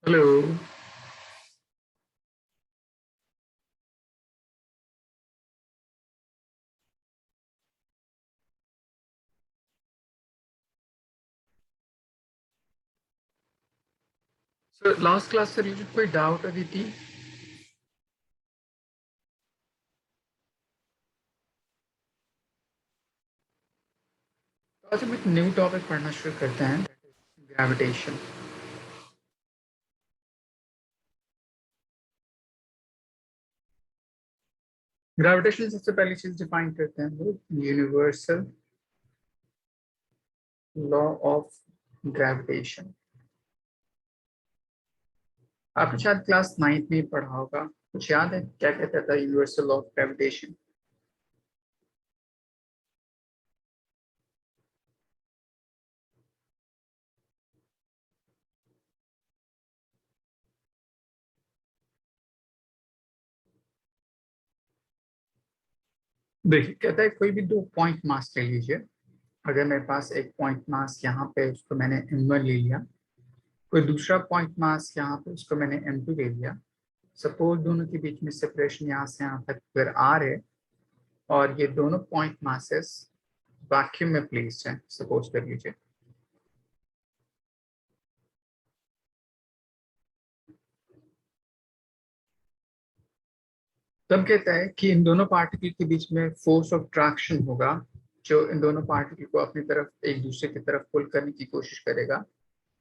Hello. Sir last class से related कोई doubt अभी थी? तो आज हम एक न्यू टॉपिक पढ़ना शुरू करते हैं, ग्रेविटेशन। ग्रेविटेशन सबसे पहली चीज डिफाइन करते हैं हम लोग, यूनिवर्सल लॉ ऑफ ग्रेविटेशन। आपने शायद क्लास 9th में ही पढ़ा होगा, कुछ याद है क्या कहता था यूनिवर्सल लॉ ऑफ ग्रेविटेशन? देखिए, कहता है कोई भी दो पॉइंट मास ले लीजिए। अगर मेरे पास एक पॉइंट मास यहाँ पे, उसको मैंने m1 ले लिया। कोई दूसरा पॉइंट मास यहाँ पे, उसको मैंने m2 ले लिया। सपोज दोनों के बीच में सेपरेशन यहाँ से यहाँ तक अगर r है, और ये दोनों पॉइंट मासेस वैक्यूम में प्लेस्ड हैं, सपोज कर लीजिए। तब कहता है कि इन दोनों पार्टिकल के बीच में फोर्स ऑफ ट्रैक्शन होगा, जो इन दोनों पार्टिकल को अपनी तरफ एक दूसरे की तरफ पुल करने की कोशिश करेगा।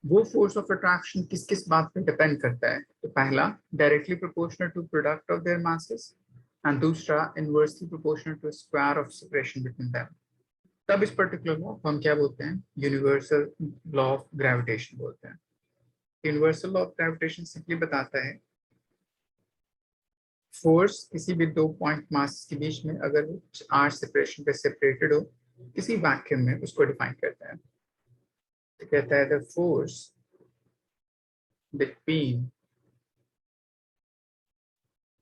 वो फोर्स ऑफ अट्रैक्शन किस किस बात पे डिपेंड करता है? तो पहला, directly proportional to product of their masses, and दूसरा inversely proportional to square of separation between them. तब इस पर्टिकुलर लॉ को हम क्या बोलते हैं? यूनिवर्सल लॉ ऑफ ग्रेविटेशन बोलते हैं। Universal law of gravitation simply बताता है, फोर्स किसी भी दो पॉइंट मास के बीच में अगर आर सेपरेशन पे सेपरेटेड हो किसी वैक्यूम में, उसको डिफाइन करता है। तो कहता है the force between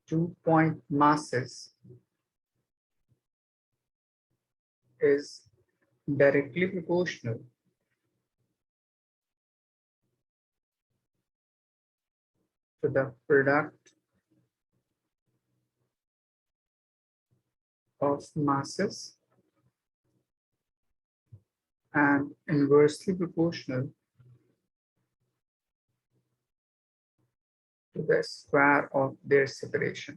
two point masses is directly proportional to the product of masses and inversely proportional to the square of their separation.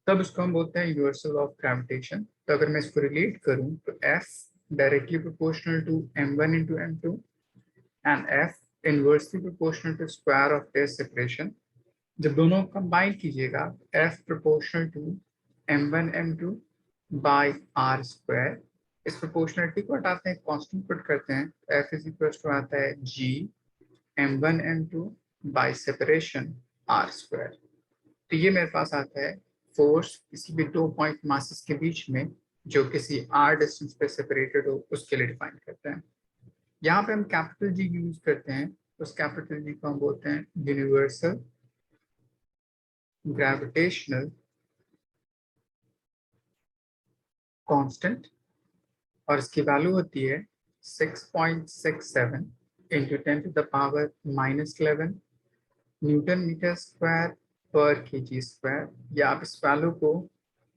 तब इसको हम बोलते हैं यूनिवर्सल ऑफ ग्रेविटेशन। तो अगर मैं इसको रिलेट करूं तो F directly proportional to m1 into m2 and F inversely proportional to square of their separation. जब दोनों कंबाइन कीजिएगा, F proportional to m1 m2 by r square. इस प्रोपोर्शनलिटी को हटाते हैं, कांस्टेंट पुट करते हैं, F इज इक्वल टू आता है G m1 m2 by separation r square. तो ये मेरे पास आता है फोर्स किसी भी दो पॉइंट मासेस के बीच में जो किसी r डिस्टेंस पे सेपरेटेड हो, उसके लिए डिफाइन करते हैं। यहाँ पे हम कैपिटल G यूज करते हैं। उस कैपिटल G को हम बोलते हैं यूनिवर्सल ग्रेविटेशनल कांस्टेंट, और इसकी वैल्यू होती है 6.67 इंटू 10⁻⁻11 न्यूटन मीटर स्क्वायर पर केजी स्क्वायर। या आप इस वैल्यू को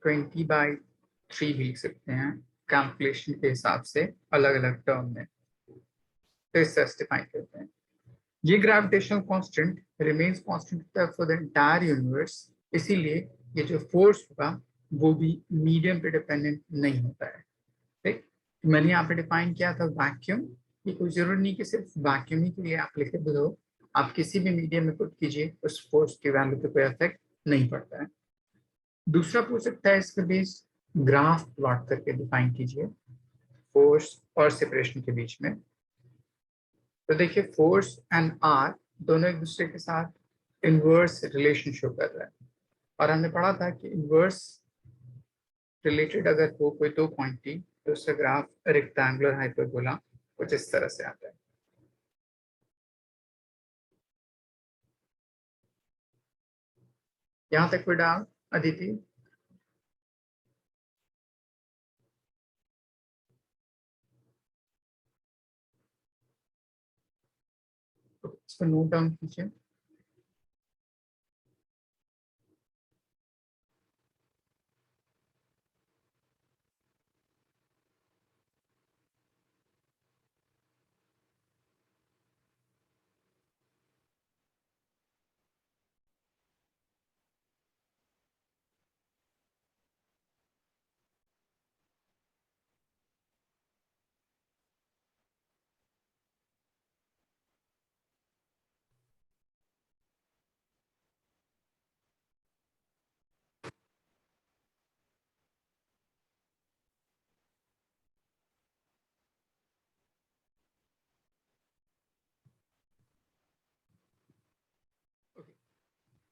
20/3 भी लिख सकते हैं कैलकुलेशन के हिसाब से, अलग अलग टर्म में। तो इससे डिफाइन करते हैं। ये gravitational constant remains constant for the entire universe. इसीलिए ये जो फोर्स होगा वो भी मीडियम पे डिपेंडेंट नहीं होता है। ठीक, मैंने यहाँ पे डिफाइन किया था वैक्यूम। ये कोई जरूरी नहीं कि सिर्फ वैक्यूम ही के लिए एप्लीकेबल हो, आप किसी भी मीडियम में पुट कीजिए, उस फोर्स की वैल्यू पे कोई इफेक्ट नहीं पड़ता है। दूसरा पूछ सकता है, इसके बेस ग्राफ प्लॉट करके डिफाइन कीजिए फोर्स और सेपरेशन के बीच में। तो देखिए, फोर्स एंड आर दोनों एक दूसरे के साथ इनवर्स रिलेशन शो कर रहा है। और हमने पढ़ा था कि इनवर्स रिलेटेड अगर हो कोई दो पॉइंट की, तो उसका ग्राफ रेक्टेंगुलर हाइपरबोला कुछ इस तरह से आता है। यहाँ तक कोई डाउट अदिति? इसको नोट डाउन कीजिए।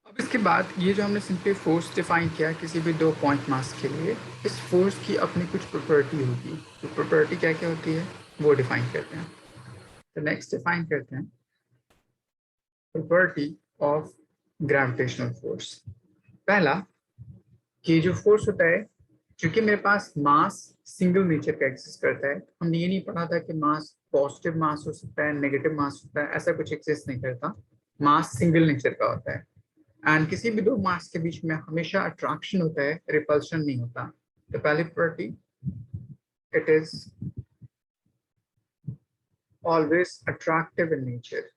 अब इसके बाद ये जो हमने सिंपली फोर्स डिफाइन किया किसी भी 2 पॉइंट मास के लिए, इस फोर्स की अपनी कुछ प्रॉपर्टी होगी। तो प्रॉपर्टी क्या क्या होती है वो डिफाइन करते हैं। तो नेक्स्ट डिफाइन करते हैं प्रॉपर्टी ऑफ ग्रेविटेशनल फोर्स। पहला कि जो फोर्स होता है, क्योंकि मेरे पास मास सिंगल नेचर का एग्जिस्ट करता है, हमने ये नहीं पढ़ा था कि मास पॉजिटिव मास हो सकता है, नेगेटिव मास होता है, ऐसा कुछ एग्जिस्ट नहीं करता। मास सिंगल नेचर का होता है एंड किसी भी दो मास के बीच में हमेशा अट्रैक्शन होता है, रिपल्शन नहीं होता। तो पहली property, it is always attractive in nature.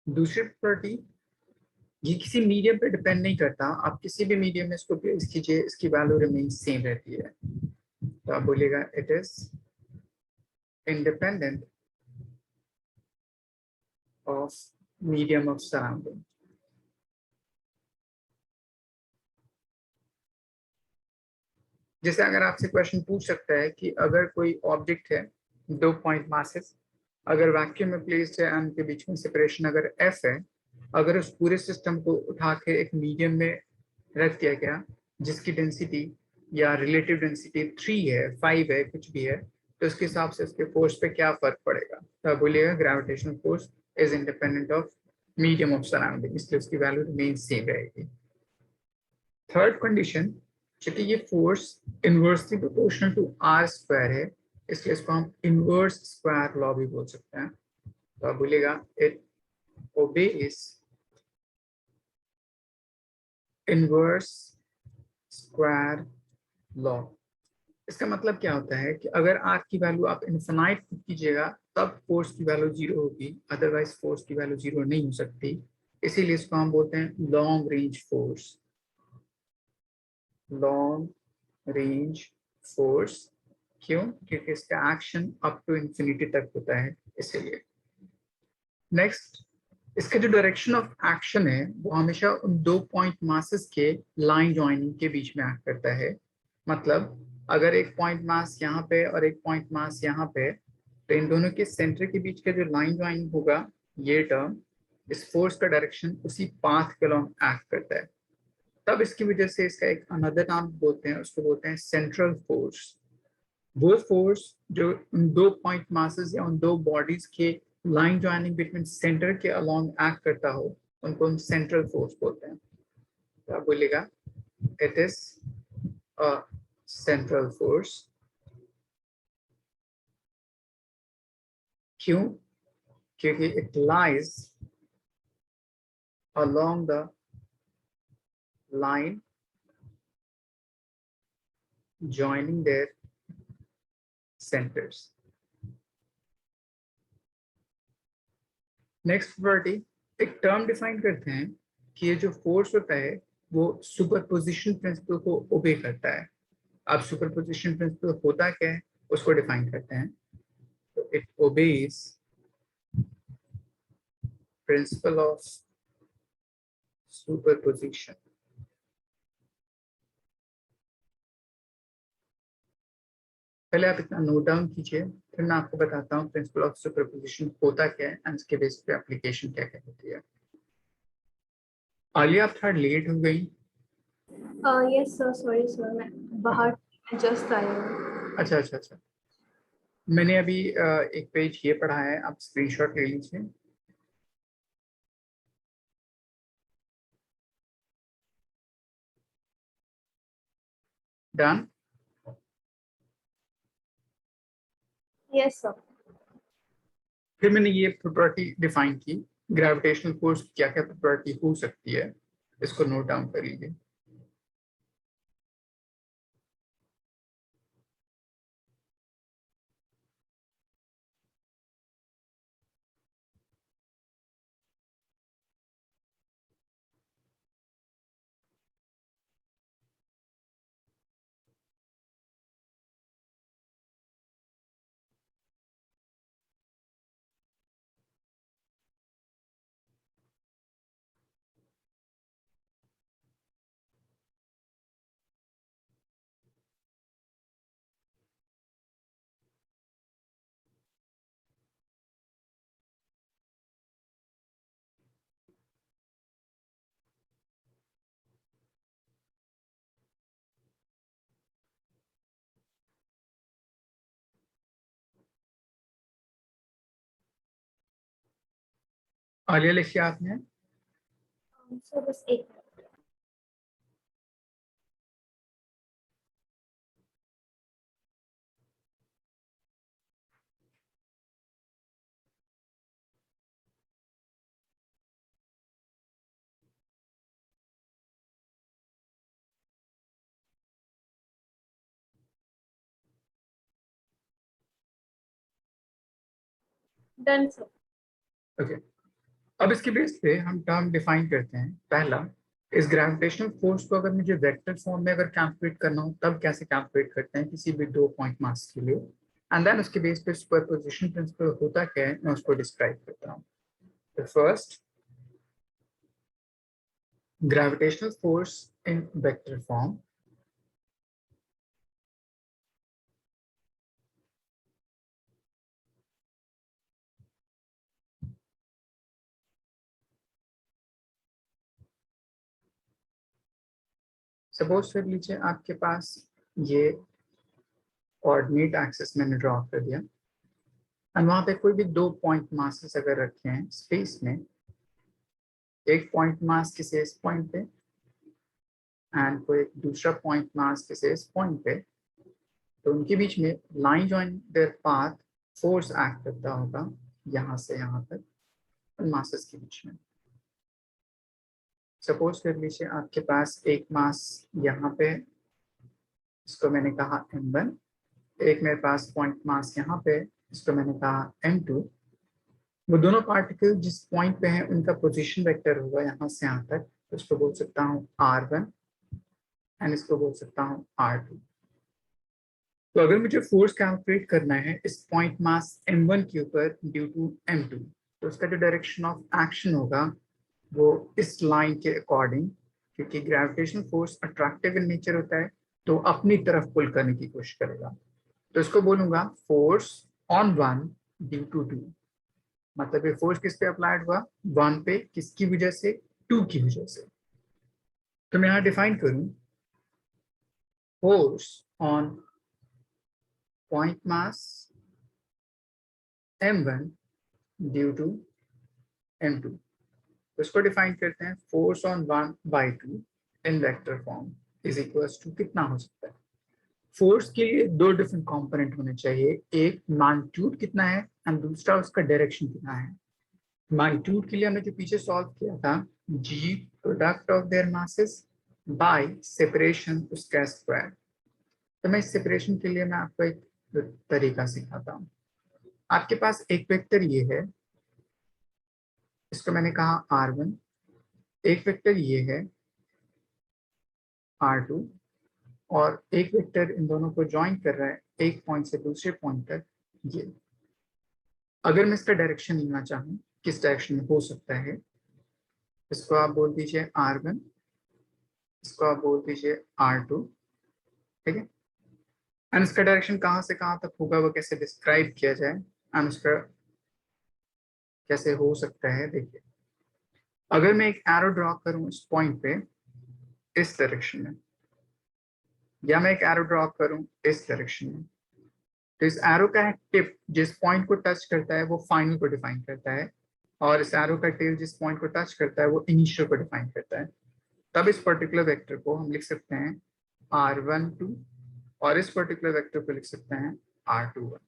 दूसरी प्रॉपर्टी, ये किसी मीडियम पे डिपेंड नहीं करता, आप किसी भी मीडियम में इसको प्लेस कीजिए, इसकी वैल्यू रिमेन सेम रहती है। तो आप बोलिएगा it is independent of medium of surrounding. जैसे अगर आपसे क्वेश्चन पूछ सकता है कि अगर कोई ऑब्जेक्ट है, 2 पॉइंट मासेस, अगर वैक्यूम में प्लेस्ड है एंड के बीच में सेपरेशन अगर एफ है, अगर उस पूरे सिस्टम को उठा के एक मीडियम में रख दिया गया जिसकी डेंसिटी या रिलेटिव डेंसिटी 3 है, 5 है, कुछ भी है, तो उसके हिसाब से उसके फोर्स पे क्या फर्क पड़ेगा। तो आप बोलिएगा gravitational force is independent of medium of surrounding, इसलिए उसकी वैल्यू रिमेन सेम रहेगी। थर्ड कंडीशन, क्योंकि ये force inversely proportional to are square है, इसलिए इसको हम इनवर्स स्क्वायर लॉ भी बोल सकते हैं। तो आप बोलिएगा it obeys inverse square law. इसका मतलब क्या होता है कि अगर आर की वैल्यू आप इन्फिनाइट पुट कीजिएगा तब फोर्स की वैल्यू 0 होगी, अदरवाइज फोर्स की वैल्यू 0 नहीं हो सकती। इसीलिए इसको हम बोलते हैं long range force. Long range force क्यों? क्योंकि इसका एक्शन अप टू इंफिनिटी तक होता है, इसीलिए। नेक्स्ट, इसका जो डायरेक्शन ऑफ एक्शन है वो हमेशा उन 2 पॉइंट मासेस के लाइन ज्वाइनिंग के बीच में एक्ट करता है। मतलब अगर एक पॉइंट मास यहाँ पे और एक पॉइंट मास यहाँ पे, तो इन दोनों के सेंटर के बीच का जो लाइन ज्वाइनिंग होगा, ये टर्म, इस फोर्स का डायरेक्शन उसी पाथ के अलॉन्ग एक्ट करता है। तब इसकी वजह से इसका एक अनदर नाम बोलते हैं, उसको बोलते हैं सेंट्रल फोर्स। वो फोर्स जो उन 2 पॉइंट मासेस या उन 2 बॉडीज के लाइन ज्वाइनिंग बिटवीन सेंटर के अलोंग एक्ट करता हो, उनको हम सेंट्रल फोर्स बोलते हैं। तो आप बोलिएगा it is a central force. क्यों? क्योंकि it lies along the line joining their centers. Next property, एक टर्म डिफाइन करते हैं कि ये जो फोर्स होता है वो सुपरपोजिशन प्रिंसिपल को ओबे करता है। अब सुपरपोजिशन प्रिंसिपल होता क्या है उसको डिफाइन करते हैं। तो it obeys principle of superposition. पहले आप इतना नोट डाउन कीजिए, फिर मैं आपको बताता हूँ प्रिंसिपल ऑफ सुपरपोजिशन होता क्या है एंड इसके बेस पे एप्लीकेशन क्या क्या होती है। आलिया, आप थोड़ा लेट हो गई। यस सर, सॉरी सर, मैं बाहर जस्ट आई हूँ। अच्छा अच्छा अच्छा, मैंने अभी एक पेज ये पढ़ा है, आप स्क्रीनशॉट ले लीजिए। डन। Yes, sir. फिर मैंने ये प्रॉपर्टी डिफाइन की, ग्रेविटेशनल फोर्स क्या क्या प्रॉपर्टी हो सकती है, इसको नोट डाउन कर लीजिए। आलिया लिखिए आपने। So बस एक डन सर। ओके, अब इसके बेस पे हम टर्म डिफाइन करते हैं। पहला, इस ग्रेविटेशनल फोर्स को अगर मुझे वेक्टर फॉर्म में अगर कैलकुलेट करना हो तब कैसे कैलकुलेट करते हैं किसी भी 2 पॉइंट मास के लिए, एंड देन उसके बेस पे सुपरपोजिशन प्रिंसिपल होता क्या है मैं उसको डिस्क्राइब करता हूँ। तो first, gravitational force in vector form suppose कर लीजिए आपके पास ये कोऑर्डिनेट एक्सिस मैंने ड्रॉ कर दिया, और वहां पे कोई भी 2 पॉइंट मासेस अगर रखे हैं स्पेस में, एक पॉइंट मास किसी इस पॉइंट पे एंड कोई एक दूसरा पॉइंट मास किसी इस पॉइंट पे, तो उनके बीच में line join there path force act करता होगा यहाँ से यहाँ तक मासेस के बीच में। सपोज कर लीजिए आपके पास एक मास यहाँ पे, इसको मैंने कहा m1, एक मेरे पास पॉइंट मास यहाँ पे, इसको मैंने कहा m2। वो दोनों पार्टिकल जिस पॉइंट पे हैं उनका पोजीशन वेक्टर होगा यहाँ से यहाँ तक, तो इसको बोल सकता हूँ r1 एंड इसको बोल सकता हूँ r2। तो अगर मुझे फोर्स कैलकुलेट करना है इस पॉइंट मास m1 के ऊपर ड्यू टू m2, तो उसका जो डायरेक्शन ऑफ एक्शन होगा वो इस लाइन के अकॉर्डिंग, क्योंकि gravitational force attractive in nature होता है तो अपनी तरफ पुल करने की कोशिश करेगा, तो इसको बोलूंगा force on one due to two. मतलब ये फोर्स किस पे अप्लाइड हुआ, वन पे, किसकी वजह से, टू की वजह से। तो मैं यहाँ डिफाइन करूं, force on point mass m1 due to m2। तो इसको डिफाइन करते हैं, force on 1/2 in vector form is equals to कितना हो सकता है। फोर्स के लिए 2 डिफरेंट कंपोनेंट होने चाहिए, एक मैग्नीट्यूड कितना है एंड दूसरा उसका डायरेक्शन कितना है। मैग्नीट्यूड के लिए हमने जो पीछे सॉल्व किया था, g product of their masses by separation उसका स्क्वायर। तो मैं इस सेपरेशन के लिए मैं आपको एक तरीका सिखाता हूँ। आपके पास एक वेक्टर ये है, इसको मैंने कहा r1, एक वेक्टर ये है r2, और एक वेक्टर इन दोनों को ज्वाइन कर रहा है एक पॉइंट से दूसरे पॉइंट तक ये। अगर मैं इसका डायरेक्शन लेना चाहूँ किस डायरेक्शन में हो सकता है, इसको आप बोल दीजिए r1, इसको आप बोल दीजिए r2, ठीक है। एंड इसका डायरेक्शन कहाँ से कहाँ तक होगा वो कैसे डिस्क्राइब किया जाए एंड उसका कैसे हो सकता है, देखिए। अगर मैं एक एरो ड्रॉ करूँ इस पॉइंट पे इस डायरेक्शन में, या मैं एक एरो ड्रॉ करूँ इस डायरेक्शन में, तो इस एरो का टिप जिस पॉइंट को टच करता है वो फाइनल को डिफाइन करता है, और इस एरो का टेल जिस पॉइंट को टच करता है वो इनिशियल को डिफाइन करता है। तब इस पर्टिकुलर वेक्टर को हम लिख सकते हैं r12, और इस पर्टिकुलर वेक्टर को लिख सकते हैं r21।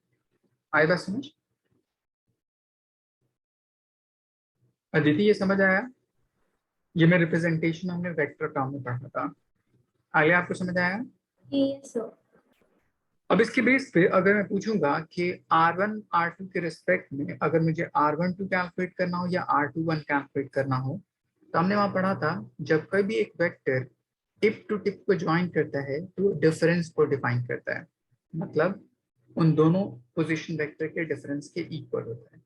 आई बात समझ? अदिति ये समझ आया? ये मैं रिप्रेजेंटेशन हमने वेक्टर टर्म में पढ़ा था। आगे आपको समझ आया? Yes, sir. अब इसके बेस पे अगर मैं पूछूंगा कि R1 R2 के रिस्पेक्ट में अगर मुझे R12 कैलकुलेट करना हो या R21 कैलकुलेट करना हो, तो हमने वहां पढ़ा था जब कोई भी एक वेक्टर टिप टू टिप को ज्वाइन करता है तो डिफरेंस को डिफाइन करता है, मतलब उन दोनों पोजीशन वेक्टर के डिफरेंस के इक्वल होता है।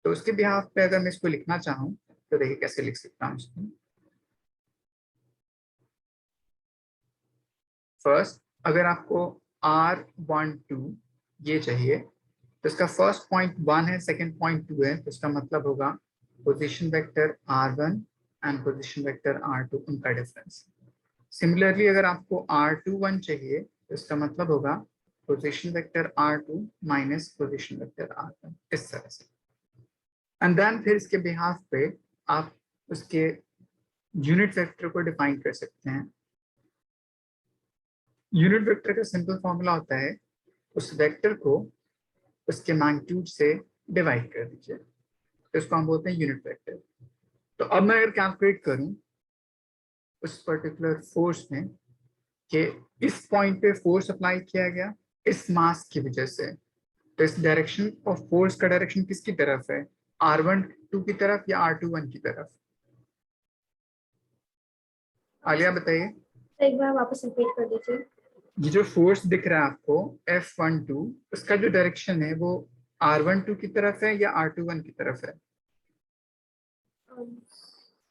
तो उसके बिहाफ पे अगर मैं इसको लिखना चाहूँ तो देखिए कैसे लिख सकता हूँ इसको। फर्स्ट, अगर आपको R12 ये चाहिए तो इसका फर्स्ट पॉइंट 1 है, सेकंड पॉइंट 2 है, तो इसका मतलब होगा position vector R1 and position vector R2 उनका डिफरेंस। सिमिलरली अगर आपको R21 चाहिए तो इसका मतलब होगा position vector R2 minus position vector R1, इस तरह से। एंड देन फिर इसके बिहाफ पे आप उसके यूनिट वेक्टर को डिफाइन कर सकते हैं। यूनिट वेक्टर का सिंपल फॉर्मूला होता है उस वेक्टर को उसके मैग्नीट्यूड से डिवाइड कर दीजिए, तो इसको हम बोलते हैं यूनिट वेक्टर। तो अब मैं अगर कैलकुलेट करूं उस पर्टिकुलर फोर्स में कि इस पॉइंट पे फोर्स अप्लाई किया गया इस मास की वजह से, तो इस डायरेक्शन ऑफ फोर्स का डायरेक्शन किसकी तरफ है, R12 की तरफ या R21 की तरफ? आलिया बताइए। तो एक बार वापस रिपीट कर दीजिए। ये जो फोर्स दिख रहा है आपको F12, उसका जो डायरेक्शन है वो R12 की तरफ है या R21 की तरफ है?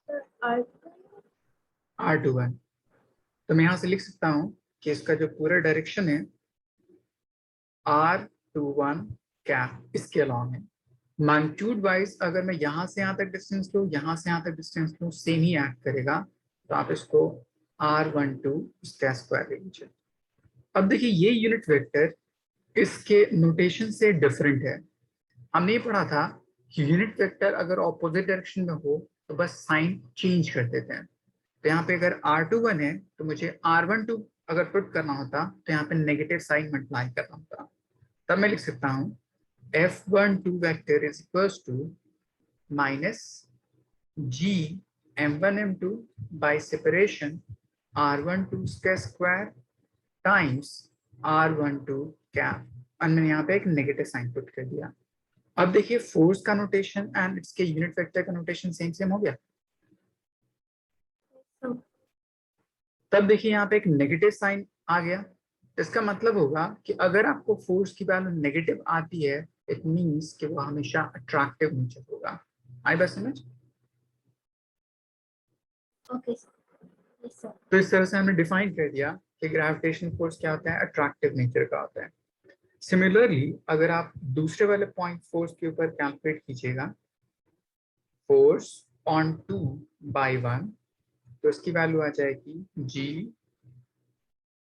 Sir R2 R21। तो मैं यहाँ से लिख सकता हूँ कि इसका जो पूरा डायरेक्शन है R21 कैप इसके अलॉन्ग है। मैग्नीट्यूड वाइज अगर मैं यहाँ से यहाँ तक डिस्टेंस लूँ, यहाँ से यहाँ तक डिस्टेंस लूँ, सेम ही एक्ट करेगा। तो आप इसको R12 इसका स्क्वायर ले लीजिए। अब देखिए ये यूनिट वेक्टर इसके नोटेशन से डिफरेंट है। हमने ये पढ़ा था कि यूनिट वेक्टर अगर ऑपोजिट डायरेक्शन में हो तो बस साइन चेंज कर देते हैं। तो यहाँ पे अगर R21 है तो मुझे R12 अगर पुट करना होता तो यहाँ पे नेगेटिव साइन मल्टीप्लाई करना होता। तब मैं लिख सकता हूँ F12 vector is equals to minus G M1 M2 by separation R12 का स्क्वायर टाइम्स R12 कैप, और मैंने यहाँ पे एक नेगेटिव साइन पुट कर दिया। अब देखिए फोर्स का नोटेशन एंड इसके यूनिट वेक्टर का नोटेशन सेम सेम हो गया। तब देखिए यहाँ पे एक नेगेटिव साइन आ गया, इसका मतलब होगा कि अगर आपको फोर्स की वैल्यू नेगेटिव आती है इट मींस कि वो हमेशा अट्रैक्टिव नेचर होगा। आई बात समझ? Okay sir. तो इस तरह से हमने डिफाइन कर दिया कि ग्रेविटेशनल फोर्स क्या होता है, अट्रैक्टिव नेचर का होता है। सिमिलरली अगर आप दूसरे वाले पॉइंट फोर्स के ऊपर कैलकुलेट कीजिएगा, फोर्स ऑन 2/1, तो इसकी वैल्यू आ जाएगी G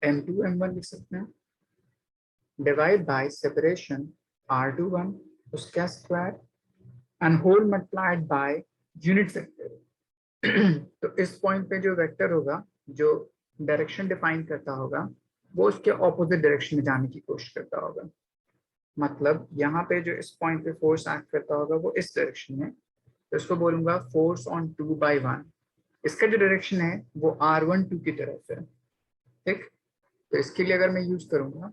M2 M1 लिख सकते हैं डिवाइड बाय सेपरेशन R21 उसका square and whole multiplied by unit vector. तो इस पॉइंट पे जो वेक्टर होगा जो डायरेक्शन डिफाइन करता होगा वो उसके ऑपोजिट डायरेक्शन में जाने की कोशिश करता होगा। मतलब यहाँ पे जो इस पॉइंट पे फोर्स एक्ट करता होगा वो इस डायरेक्शन में, तो इसको बोलूंगा फोर्स ऑन 2/1। इसका जो डायरेक्शन है वो R12 की तरफ है, ठीक। तो इसके लिए अगर मैं यूज करूंगा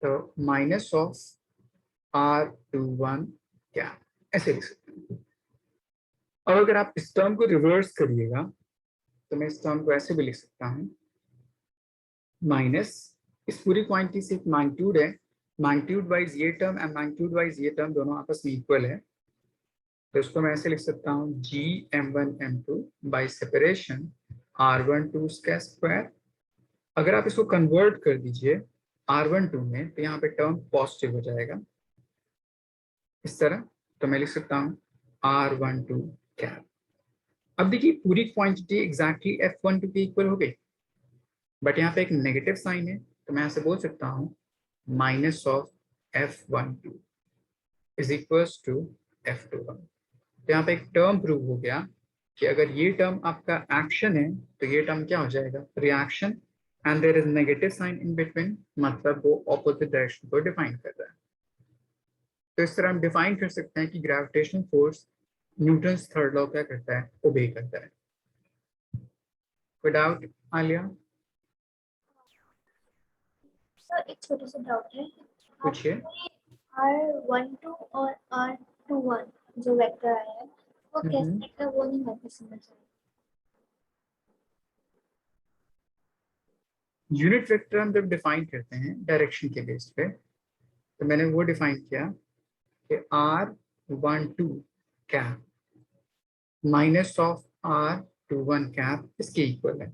तो माइनस ऑफ R21 क्या, ऐसे लिख सकते हैं। और अगर आप इस टर्म को रिवर्स करिएगा तो मैं इस टर्म को ऐसे भी लिख सकता हूँ, माइनस इस पूरी क्वांटिटी से एक मैग्नीट्यूड है, मैग्नीट्यूड वाइज ये टर्म एंड मैग्नीट्यूड वाइज ये टर्म दोनों आपस में इक्वल है, तो इसको मैं ऐसे लिख सकता हूँ G M1 M2 by separation R12 का स्क्वायर। अगर आप इसको कन्वर्ट कर दीजिए R12 में तो यहाँ पे टर्म पॉजिटिव हो जाएगा इस तरह, तो मैं लिख सकता हूँ R12 कैप। अब देखिए पूरी क्वांटिटी एग्जैक्टली F12 के इक्वल हो गई, बट यहाँ पे एक नेगेटिव साइन है, तो मैं ऐसे बोल सकता हूँ minus of F12 is equals to F21। तो यहाँ पे एक टर्म प्रूव हो गया कि अगर ये टर्म आपका एक्शन है तो ये टर्म क्या हो जाएगा, reaction, and there is negative sign in between, मतलब वो ऑपोजिट डायरेक्शन को डिफाइन कर रहा है। तो इस तरह हम डिफाइन कर सकते हैं कि gravitational force Newton's third law क्या करता है, ओबे करता है। कोई डाउट आलिया? सर एक छोटा सा डाउट है, पूछिए। R12 और R21 जो वेक्टर आया है वो कैसे निकला, वो नहीं मैं समझ रही। यूनिट वेक्टर हम जब डिफाइन करते हैं डायरेक्शन के बेस पे, तो मैंने वो डिफाइन किया कि R12 cap minus of R21 cap इसके इक्वल है।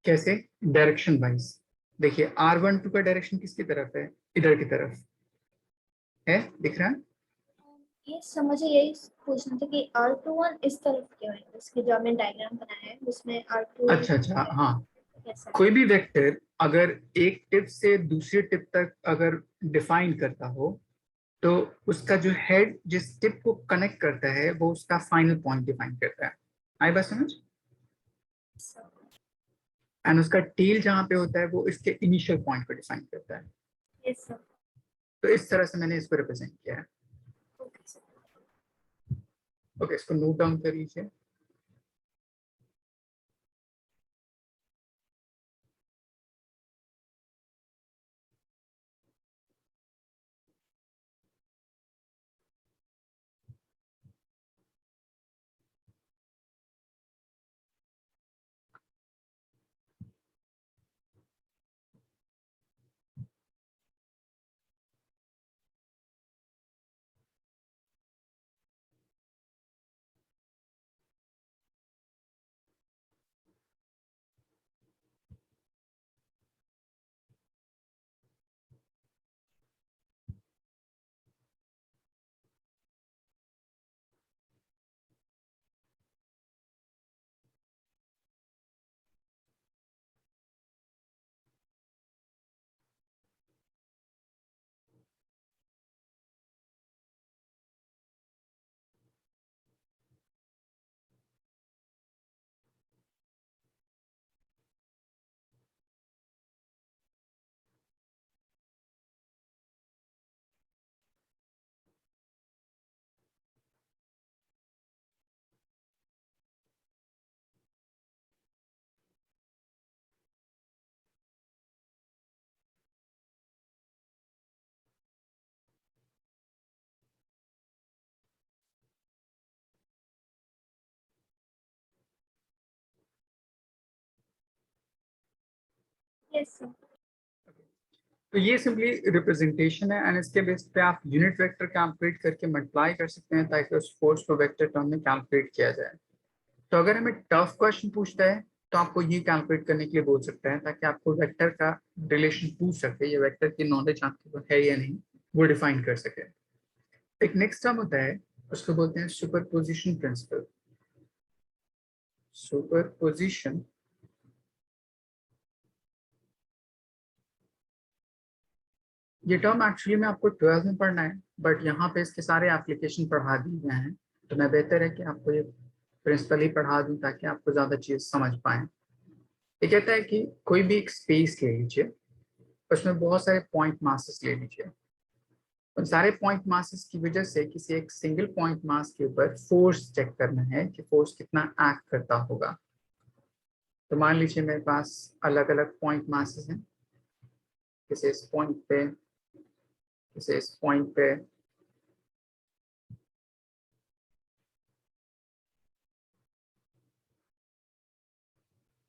कैसे? Direction wise. देखिए R12 का डायरेक्शन किसकी तरफ है, इधर की तरफ है, दिख रहा है? ये समझे, यही पूछना था कि R21 इस तरफ क्यों है, इसके जो हमने डायग्राम बनाया है उसमें R21 अच्छा, हाँ। कैसा है? कोई भी वेक्टर अगर एक टिप से दूसरी टिप तक अगर डिफाइन करता हो, तो उसका जो हेड जिस टिप को कनेक्ट करता है वो उसका फाइनल पॉइंट डिफाइन करता है। आई बात समझ? एंड उसका टेल जहां पे होता है वो इसके इनिशियल पॉइंट को डिफाइन करता है। Yes sir. तो इस तरह से मैंने इसको रिप्रेजेंट किया है। Okay sir. ओके, इसको नोट डाउन कर लीजिए। Yes sir. तो ये सिंपली रिप्रेजेंटेशन है एंड इसके बेस पे आप यूनिट वेक्टर कैलकुलेट करके मल्टीप्लाई कर सकते हैं ताकि उस फोर्स को वेक्टर टर्म में कैलकुलेट किया जाए। तो अगर हमें टफ क्वेश्चन पूछता है तो आपको ये कैलकुलेट करने के लिए बोल सकते हैं ताकि आपको वेक्टर का रिलेशन पूछ सके, ये वेक्टर की नॉलेज आपके पास है या नहीं वो डिफाइन कर सके। एक नेक्स्ट टर्म होता है, उसको बोलते हैं सुपरपोजिशन प्रिंसिपल। सुपरपोजिशन ये टर्म एक्चुअली में आपको 12th में पढ़ना है, बट यहाँ पे इसके सारे एप्लीकेशन पढ़ा दिए गए हैं, तो मैं बेहतर है कि आपको ये प्रिंसिपल ही पढ़ा दूं ताकि आपको ज्यादा चीज समझ पाए। ये कहता है कि कोई भी एक स्पेस ले लीजिए, उसमें बहुत सारे पॉइंट मासेस ले लीजिए। उन सारे पॉइंट मासेस की वजह से किसी एक सिंगल पॉइंट मास के ऊपर फोर्स चेक करना है कि फोर्स कितना एक्ट करता होगा। तो मान लीजिए मेरे पास अलग अलग पॉइंट मासेस हैं, किसी इस पॉइंट पे, किसी इस पॉइंट पे,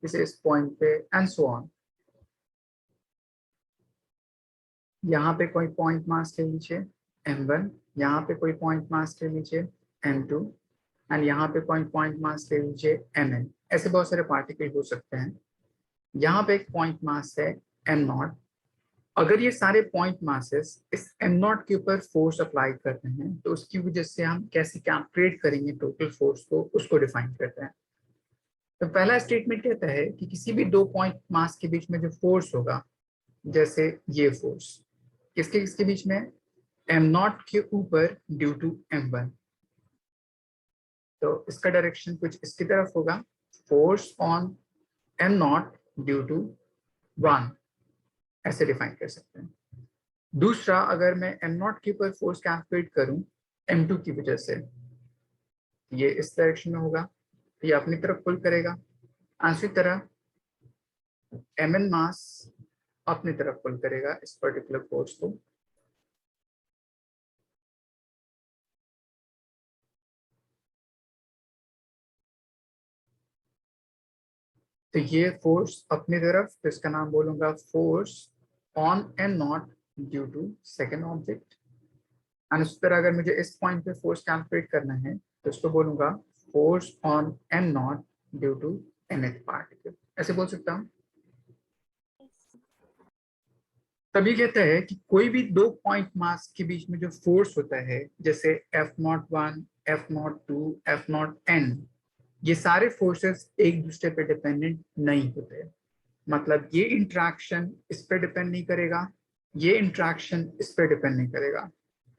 किसी इस पॉइंट पे एंड सो ऑन। यहाँ पे कोई पॉइंट मास ले लीजिए m1, यहाँ पे कोई पॉइंट मास ले लीजिए m2 एंड यहाँ पे कोई पॉइंट मास ले लीजिए mn। ऐसे बहुत सारे पार्टिकल हो सकते हैं। यहाँ पे एक पॉइंट मास है m0। अगर ये सारे पॉइंट मासेस इस m0 के ऊपर फोर्स अप्लाई करते हैं तो उसकी वजह से हम कैसे कैलकुलेट करेंगे टोटल फोर्स को, उसको डिफाइन करते हैं। तो पहला स्टेटमेंट कहता है कि किसी भी दो पॉइंट मास के बीच में जो फोर्स होगा, जैसे ये फोर्स किसके किसके बीच में, m0 के ऊपर ड्यू टू m1, तो इसका डायरेक्शन कुछ इसकी तरफ होगा, force on m0 due to 1, ऐसे डिफाइन कर सकते हैं। दूसरा, अगर मैं m0 के ऊपर फोर्स कैलकुलेट करूं m2 की वजह से, ये इस डायरेक्शन में होगा, तो ये अपनी तरफ पुल करेगा। इसी तरह mn मास अपनी तरफ पुल करेगा इस पर्टिकुलर फोर्स को। तो ये फोर्स अपनी तरफ, तो इसका नाम बोलूंगा force on and not due to second object. And उस तरह अगर मुझे इस पॉइंट पे फोर्स कैलकुलेट करना है तो इसको बोलूंगा force on and not due to nth particle, ऐसे बोल सकता हूँ। तभी कहता है कि कोई भी दो पॉइंट मास के बीच में जो फोर्स होता है, जैसे F01, F02, F0n, ये सारे फोर्सेस एक दूसरे पे डिपेंडेंट नहीं होते। मतलब ये इंट्रैक्शन इस पे डिपेंड नहीं करेगा, ये इंट्रैक्शन इस पे डिपेंड नहीं करेगा।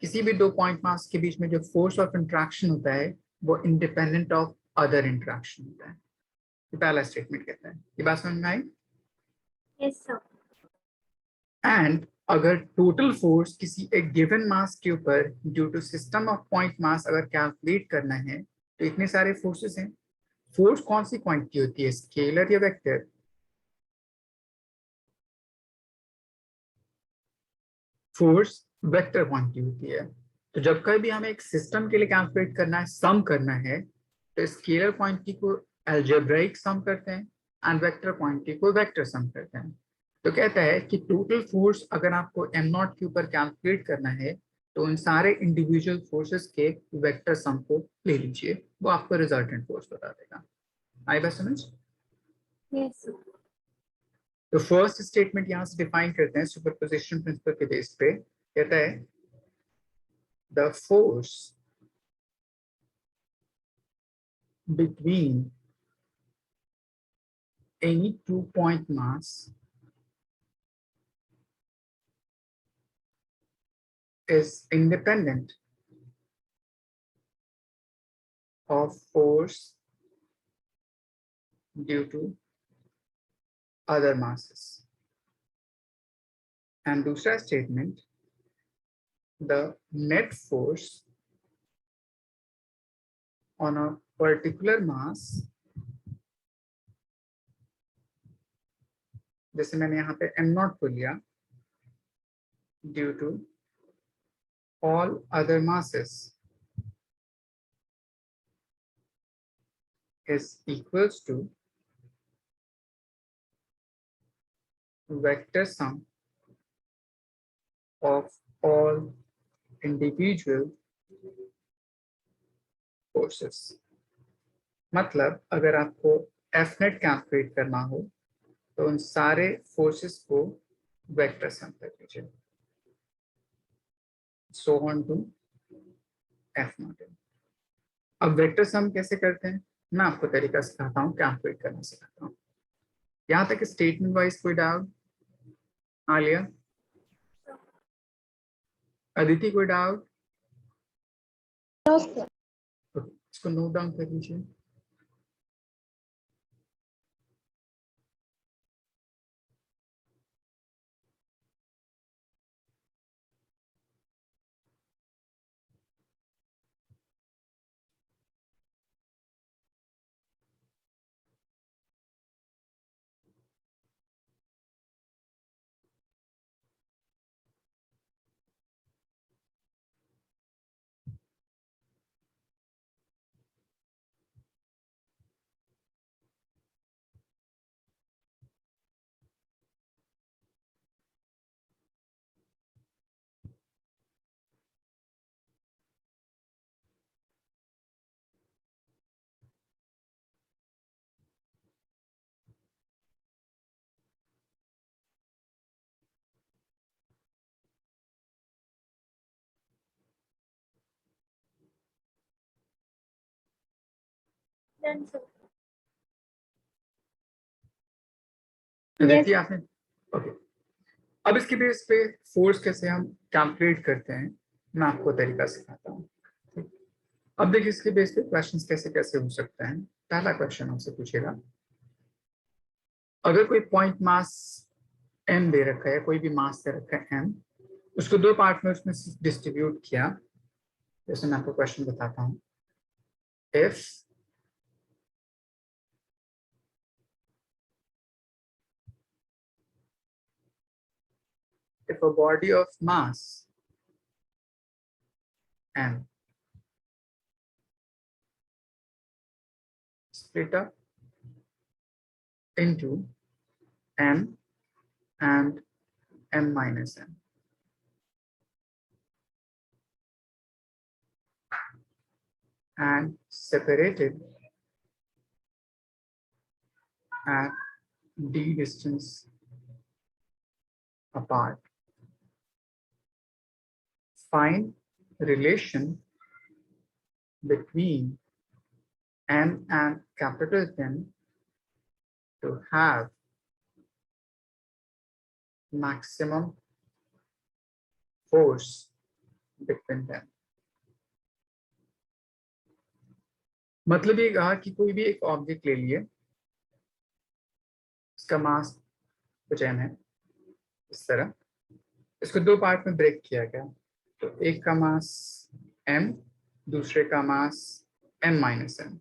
किसी भी दो पॉइंट मास के बीच में जो फोर्स ऑफ इंट्रैक्शन होता है वो इंडिपेंडेंट ऑफ अदर इंट्रैक्शन होता है। ये पहला स्टेटमेंट कहता है। ये बात समझ में आई? Yes sir. एंड अगर टोटल फोर्स किसी एक गिवन मास के ऊपर due to system of point mass अगर कैलकुलेट करना है तो इतने सारे फोर्सेस हैं। फोर्स कौन सी क्वांटिटी होती है, स्केलर या वेक्टर? फोर्स वेक्टर क्वांटिटी होती है। तो जब कभी भी हमें एक सिस्टम के लिए कैलकुलेट करना है, सम करना है, तो स्केलर क्वांटिटी को अलजेब्राइक सम करते हैं एंड वेक्टर क्वांटिटी को वेक्टर सम करते हैं। तो कहता है कि टोटल फोर्स अगर आपको m0 के ऊपर कैलकुलेट करना है तो उन सारे इंडिविजुअल फोर्सेस के वेक्टर सम को ले लीजिए, वो आपको रिजल्टेंट फोर्स बता देगा। आई बात समझ? Yes sir. तो फर्स्ट स्टेटमेंट यहां से डिफाइन करते हैं सुपरपोजिशन प्रिंसिपल के बेस पे। कहता है the force between any 2-point mass is independent of force due to other masses. And दूसरा statement, the net force on a particular mass, जैसे मैंने यहाँ पे m0 को लिया, due to all other masses is equals to vector sum of all individual forces। मतलब अगर आपको एफ नेट कैलकुलेट करना हो तो उन सारे फोर्सेस को वेक्टर सम कर लीजिए, so on to F naught. अब वेक्टर सम कैसे करते हैं मैं आपको तरीका सिखाता हूँ, कैलकुलेट करना सिखाता हूँ। यहाँ तक स्टेटमेंट वाइज कोई डाउट? आलिया, अदिति, कोई डाउट? इसको नोट डाउन कर लीजिए। Done sir. अदिति आपने, ओके। अब इसके बेस पे फोर्स कैसे हम कैलकुलेट करते हैं मैं आपको तरीका सिखाता हूँ। अब देखिए इसके बेस पे क्वेश्चंस कैसे कैसे हो सकते हैं। पहला क्वेश्चन हमसे पूछेगा, अगर कोई पॉइंट मास m दे रखा है, कोई भी मास दे रखा है m, उसको दो पार्ट में उसमें डिस्ट्रीब्यूट किया। जैसे मैं आपको क्वेश्चन बताता हूँ, if a body of mass m split up into m and m minus m, and separated at d distance apart, find relation between m and capital M to have maximum force between them. मतलब ये कहा कि कोई भी एक object ले लिए, इसका मास कुछ m है, इस तरह इसको दो पार्ट में ब्रेक किया गया। तो एक का मास m, दूसरे का मास m माइनस m।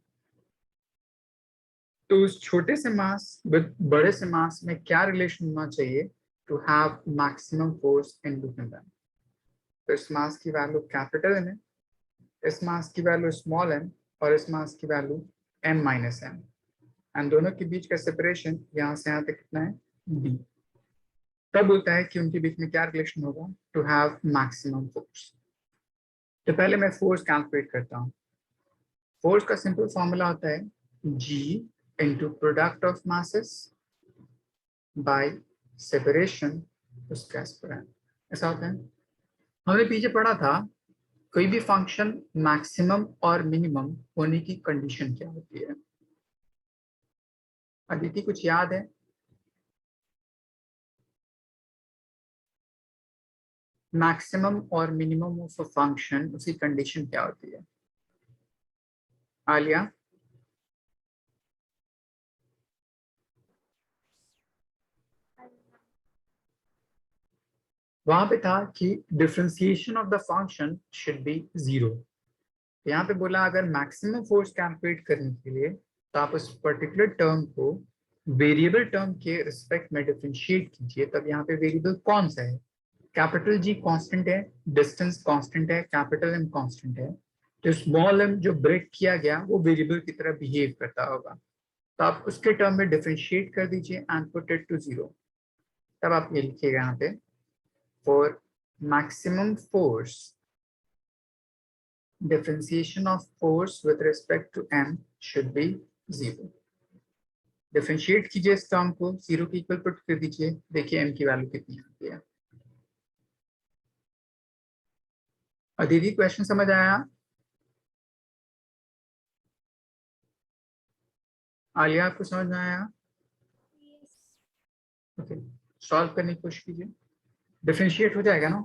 तो उस छोटे से मास विद बड़े से मास में क्या रिलेशन होना चाहिए to have maximum force in between them? तो इस मास की वैल्यू कैपिटल M है, इस मास की वैल्यू स्मॉल m, और इस मास की value m minus m, and दोनों के बीच का सेपरेशन यहाँ से यहाँ तक कितना है, d। तब बोलता है कि उनके बीच में क्या रिलेशन होगा टू हैव मैक्सिमम फोर्स। तो पहले मैं फोर्स कैलकुलेट करता हूँ। फोर्स का सिंपल फॉर्मूला होता है G into product of masses by separation उसका स्क्वायर। ऐसा होता है। हमने पीछे पढ़ा था कोई भी फंक्शन मैक्सिमम और मिनिमम होने की कंडीशन क्या होती है। अदिति कुछ याद है? मैक्सिमम और मिनिमम ऑफ अ फंक्शन उसकी कंडीशन क्या होती है? आलिया? वहां पे था कि differentiation of the function should be zero. यहाँ पे बोला अगर मैक्सिमम फोर्स कैलकुलेट करने के लिए तो आप उस पर्टिकुलर टर्म को वेरिएबल टर्म के रिस्पेक्ट में डिफरेंशिएट कीजिए। तब यहाँ पे वेरिएबल कौन सा है? कैपिटल जी कांस्टेंट है, डिस्टेंस कांस्टेंट है, कैपिटल एम कांस्टेंट है। तो स्मॉल एम जो ब्रेक किया गया वो वेरिएबल की तरह बिहेव करता होगा। तो आप उसके टर्म में डिफरेंशिएट कर दीजिए and put it to zero. तब आप ये लिखिएगा यहाँ पे, for maximum force differentiation of force with respect to m should be zero। Differentiate कीजिए इस टर्म को, जीरो की इक्वल पुट कर दीजिए, देखिए m की वैल्यू कितनी आती है। और दीदी क्वेश्चन समझ आया? आलिया आपको समझ में आया? ओके, सॉल्व करने की कोशिश कीजिए, डिफरेंशिएट हो जाएगा ना।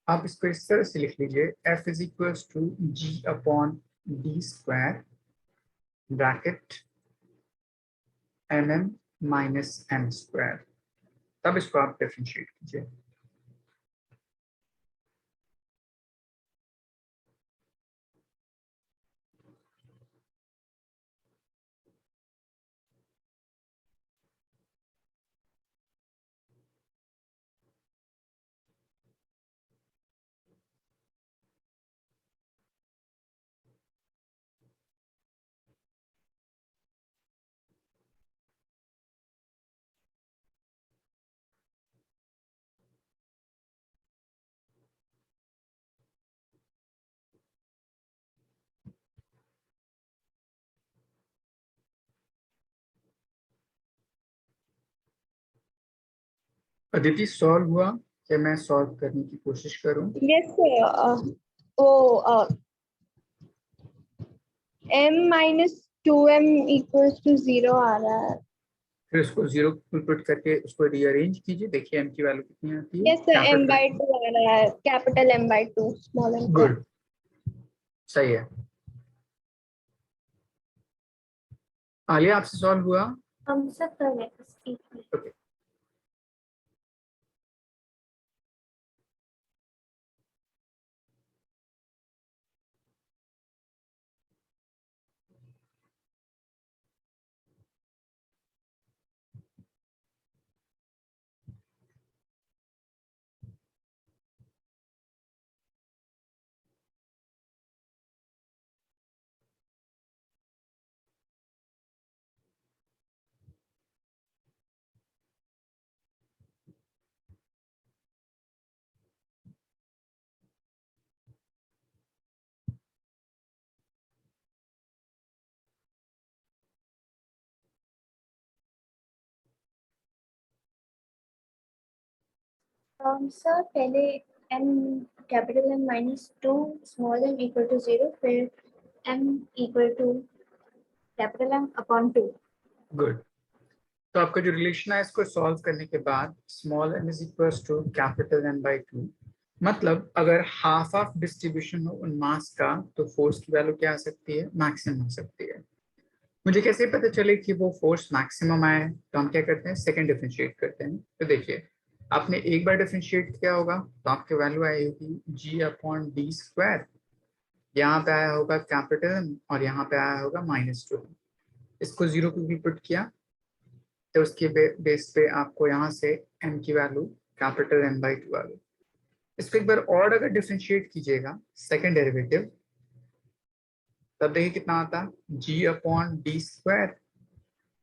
आप इसको इस तरह से लिख लीजिए, f is equals to g upon D square bracket mm minus m square. तब इसको आप डिफरेंशिएट कीजिए। अदिति सॉल्व हुआ क्या? मैं सॉल्व करने की कोशिश करूं? यस सर, वो m minus 2m equals to 0 आ रहा है। फिर उसको जीरो पुट करके उसको रीअरेंज कीजिए, देखिए m की वैल्यू कितनी आती है। यस सर, m by 2 आ रहा है, capital M by 2 small m। Good, सही है। आलिया आपसे सॉल्व हुआ? हम सब कर रहे हैं बस एक मिनट। ओके। सर पहले m capital M minus 2 small m equal to 0, फिर m equal to capital M upon 2। Good. तो आपका जो रिलेशन है इसको सॉल्व करने के बाद small m is equals to capital M by 2, मतलब अगर हाफ ऑफ डिस्ट्रीब्यूशन हो उन मास का तो फोर्स की वैल्यू क्या आ सकती है? मैक्सिमम हो सकती है। मुझे कैसे पता चले कि वो फोर्स मैक्सिमम आए? तो हम क्या करते हैं, सेकंड डिफरेंशिएट करते हैं। तो देखिए, आपने एक बार डिफरेंशिएट किया होगा तो आपकी वैल्यू आई होगी g अपॉन डी स्क्वायर। यहाँ पे आया होगा कैपिटल M और यहाँ पे आया होगा -2। इसको जीरो को भी पुट किया तो उसके बेस पे आपको यहाँ से m की वैल्यू कैपिटल M बाई 2 आ गई। इसको एक बार और अगर डिफरेंशिएट कीजिएगा सेकंड डेरिवेटिव, तब देखिए कितना आता है, g upon D square,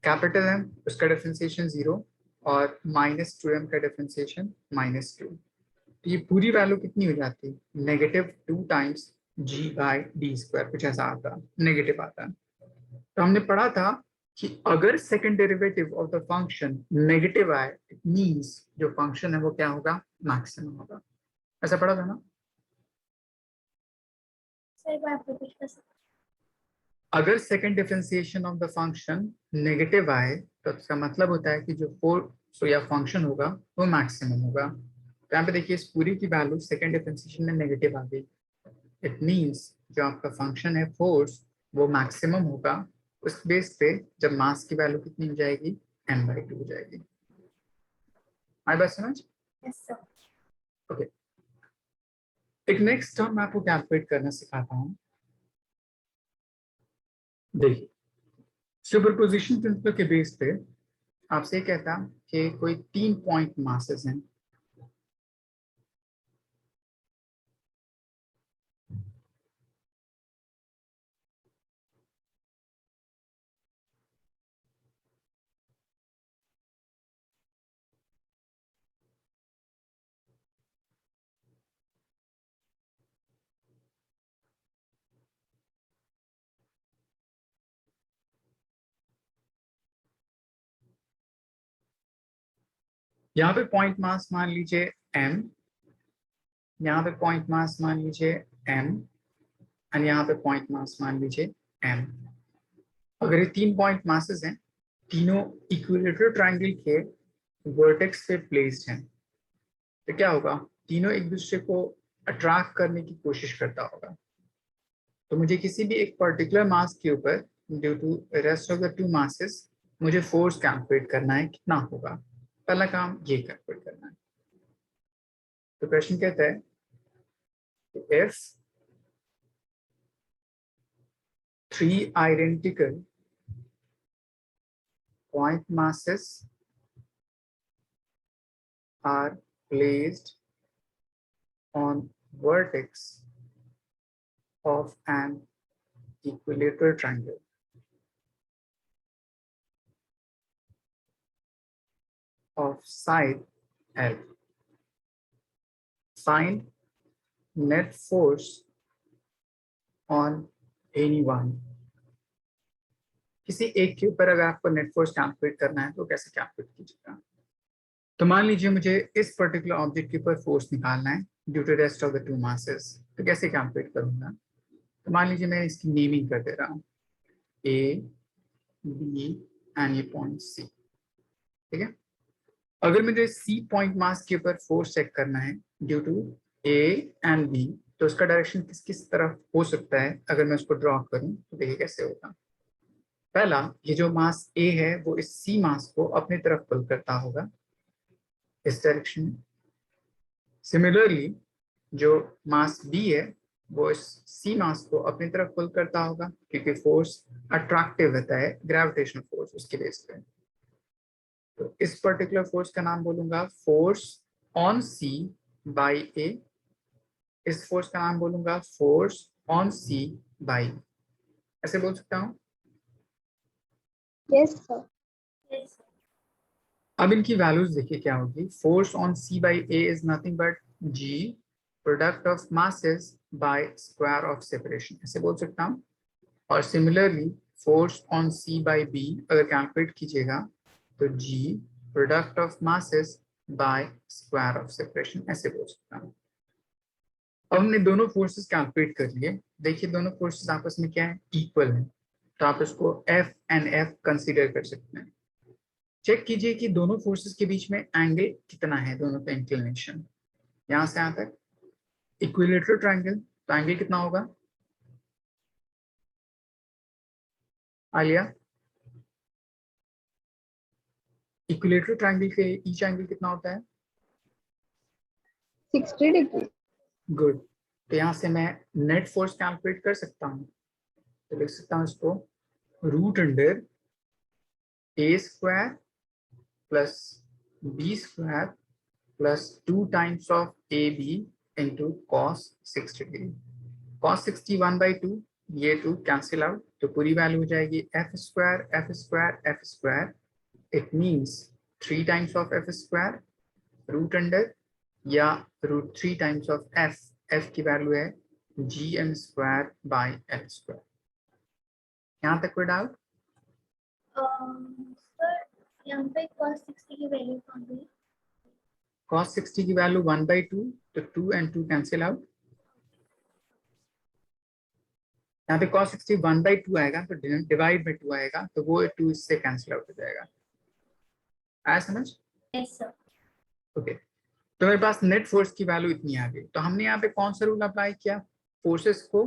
capital M उसका डिफरेंशिएशन 0 और -2m का डिफरेंशिएशन -2। तो ये पूरी वैल्यू कितनी हो जाती है? -2 times g by D square, कुछ ऐसा आता है, नेगेटिव आता है। तो हमने पढ़ा था कि अगर second derivative of the function negative आए, इट मींस जो फंक्शन है वो क्या होगा? मैक्सिमम होगा। ऐसा पढ़ा था ना? सर एक बार आप रिपीट कर सकते अगर second differentiation of the function negative आए तो इसका मतलब होता है कि जो फोर्स या फंक्शन होगा वो मैक्सिमम होगा। तो यहाँ पे देखिए इस पूरी की वैल्यू सेकंड डिफरेंशिएशन में नेगेटिव आ गई। इट मींस जो आपका फंक्शन है फोर्स वो मैक्सिमम होगा। उस बेस पे जब मास की वैल्यू कितनी हो जाएगी? m बाई 2 हो जाएगी। हमारी बात समझ? हैं। Yes sir. ओके। एक नेक्स्ट टर्म मैं आपको कैलकुलेट करना सिखाता हूँ। देखिए, सुपरपोजिशन प्रिंसिपल के बेस पे आपसे ये कहता कि कोई 3 पॉइंट मासेस हैं। यहाँ पे पॉइंट मास मान लीजिए m, यहाँ पे पॉइंट मास मान लीजिए m, और यहाँ पे पॉइंट मास मान लीजिए m। अगर ये 3 पॉइंट मासेस हैं, तीनों इक्विलेटरल ट्रायंगल के वर्टेक्स पे प्लेस्ड हैं, तो क्या होगा? तीनों एक दूसरे को अट्रैक्ट करने की कोशिश करता होगा। तो मुझे किसी भी एक पर्टिकुलर मास के ऊपर due to rest of the 2 masses मुझे फोर्स कैलकुलेट करना है, कितना होगा। पहला काम ये कैलकुलेट करना है। तो क्वेश्चन कहता है if 3 identical point masses are placed on vertex of an equilateral triangle, of side L, find net force on any one। किसी एक के ऊपर अगर आपको नेट फोर्स कैलकुलेट करना है तो कैसे कैलकुलेट कीजिएगा? तो मान लीजिए मुझे इस पर्टिकुलर ऑब्जेक्ट के ऊपर फोर्स निकालना है due to rest of the two masses, तो कैसे कैलकुलेट करूंगा? तो मान लीजिए मैं इसकी नेमिंग कर दे रहा हूँ ए बी एंड ये पॉइंट सी, ठीक है। अगर मुझे सी पॉइंट मास के ऊपर फोर्स चेक करना है due to A and B, तो उसका डायरेक्शन किस किस तरफ हो सकता है अगर मैं उसको ड्रॉ करूं तो देखिए कैसे होगा। पहला, ये जो मास ए है वो इस सी मास को अपनी तरफ पुल करता होगा इस डायरेक्शन में। सिमिलरली जो मास बी है वो इस सी मास को अपनी तरफ पुल करता होगा क्योंकि फोर्स अट्रैक्टिव रहता है, ग्रेविटेशनल फोर्स उसके बेस पे। तो इस पर्टिकुलर फोर्स का नाम बोलूंगा फोर्स ऑन सी बाई ए। इस फोर्स का नाम बोलूंगा फोर्स ऑन सी बाई, ऐसे बोल सकता हूँ। Yes, sir. Yes. अब इनकी वैल्यूज देखिए क्या होगी। Force on C by A is nothing but G product of masses by square of separation, ऐसे बोल सकता हूँ। और similarly force on C by B अगर कैलकुलेट कीजिएगा तो G product of masses by square of separation, ऐसे बोल सकता हूँ। अब हमने दोनों फोर्सेस कैलकुलेट कर लिए। देखिए दोनों फोर्सेस आपस में क्या है, इक्वल है, तो आप इसको एफ एंड एफ कंसीडर कर सकते हैं। चेक कीजिए कि दोनों फोर्सेस के बीच में एंगल कितना है, दोनों का इंक्लिनेशन यहां से यहां तक इक्विलेटरल ट्रायंगल, तो एंगल कितना होगा आलिया? इक्विलेटरल ट्रायंगल के ईच एंगल कितना होता है? 60 degree. गुड। तो यहाँ से मैं नेट फोर्स कैलकुलेट कर सकता हूँ, तो लिख सकता हूँ इसको root under A square plus B square plus 2 times of A B into cos 60 degree. Cos 60 1/2, ये 2 कैंसिल आउट, तो पूरी वैल्यू हो जाएगी F square F square F square. It means 3 times of F square root under या root 3 times of F, F की value है G M square by L square. यहाँ तक कोई डाउट? सर यहाँ पे cos 60 की वैल्यू कौन सी है? cos 60 की वैल्यू 1/2, तो 2 and 2 कैंसिल आउट। यहाँ पे cos 60 1/2 आएगा तो डिवाइड बाई 2 आएगा, तो वो 2 इससे कैंसिल आउट हो जाएगा। आया समझ? Yes, sir. ओके, तो मेरे पास नेट फोर्स की वैल्यू इतनी आ गई। तो हमने यहाँ पे कौन सा रूल अप्लाई किया फोर्सेस को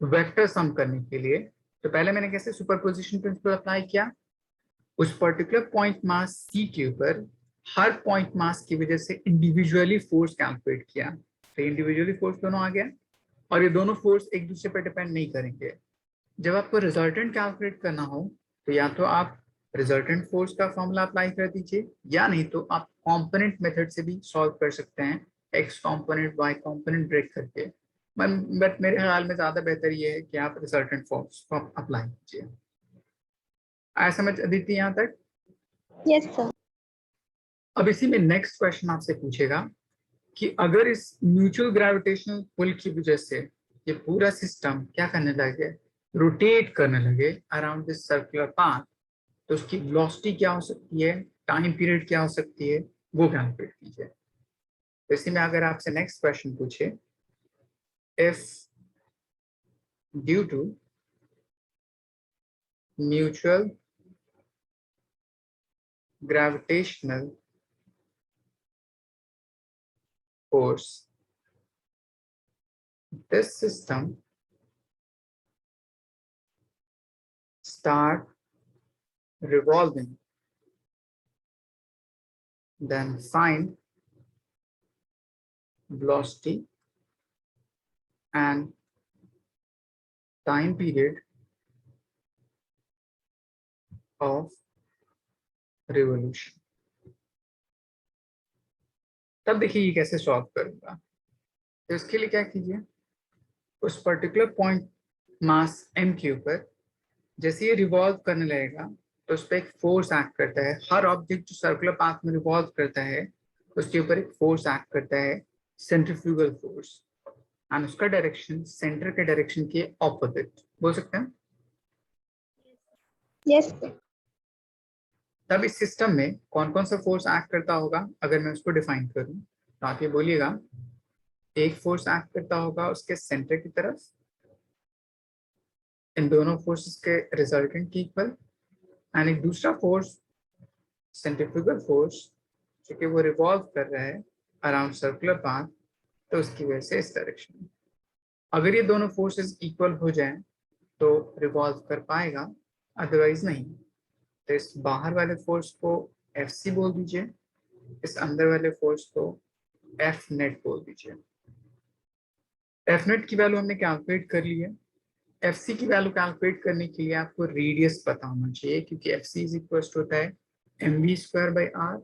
वेक्टर सम करने के लिए? तो पहले मैंने कैसे सुपरपोजिशन प्रिंसिपल अप्लाई किया, उस पर्टिकुलर पॉइंट मास सी के ऊपर हर पॉइंट मास की वजह से इंडिविजुअली फोर्स कैलकुलेट किया, तो इंडिविजुअली फोर्स दोनों आ गया और ये दोनों फोर्स एक दूसरे पर डिपेंड नहीं करेंगे। जब आपको रिजल्टेंट कैलकुलेट करना हो तो या तो आप रिजल्टेंट फोर्स का फॉर्मूला अप्लाई कर दीजिए या नहीं तो आप कंपोनेंट मेथड से भी सॉल्व कर सकते हैं, X component Y component break करके। बट मेरे ख्याल में ज्यादा बेहतर ये है कि आप रिजल्टेंट फोर्स को अप्लाई कीजिए। आया समझ अदिति यहाँ तक? Yes, sir. अब इसी में नेक्स्ट क्वेश्चन आपसे पूछेगा कि अगर इस म्यूचुअल ग्रेविटेशनल पुल की वजह से ये पूरा सिस्टम क्या करने लगे, रोटेट करने लगे अराउंड दिस सर्कुलर पाथ, तो उसकी वेलोसिटी क्या हो सकती है, टाइम पीरियड क्या हो सकती है, वो कैलकुलेट कीजिए। तो इसी में अगर आपसे नेक्स्ट क्वेश्चन पूछे, if due to mutual gravitational force this system start revolving, then find velocity and time period of revolution। तब देखिए ये कैसे सॉल्व करूंगा। तो इसके लिए क्या कीजिए, उस पर्टिकुलर पॉइंट मास m के ऊपर जैसे ये रिवॉल्व करने लगेगा तो उस पर एक फोर्स एक्ट करता है। हर ऑब्जेक्ट जो सर्कुलर पाथ में रिवॉल्व करता है उसके ऊपर एक फोर्स एक्ट करता है, सेंट्रीफ्यूगल फोर्स, एंड उसका डायरेक्शन सेंटर के डायरेक्शन के ऑपोजिट बोल सकते हैं। Yes, sir. तब इस सिस्टम में कौन कौन सा फोर्स एक्ट करता होगा अगर मैं उसको डिफाइन करूं, तो आप ये बोलिएगा, एक फोर्स एक्ट करता होगा उसके सेंटर की तरफ, इन दोनों फोर्सेस के रिजल्टेंट की इक्वल, एंड एक दूसरा फोर्स सेंट्रीफ्यूगल फोर्स जो कि वो रिवॉल्व कर रहा है अराउंड सर्कुलर पाथ, तो उसकी वजह से इस डायरेक्शन में। अगर ये दोनों फोर्सेस इक्वल हो जाएं तो रिवॉल्व कर पाएगा, अदरवाइज नहीं। तो इस बाहर वाले फोर्स को एफ सी बोल दीजिए, इस अंदर वाले फोर्स को एफ नेट बोल दीजिए। एफ नेट की वैल्यू हमने कैलकुलेट कर ली है। एफ सी की वैल्यू कैलकुलेट करने के लिए आपको रेडियस पता होना चाहिए, क्योंकि एफ सी इज इक्वल होता है M V square by R.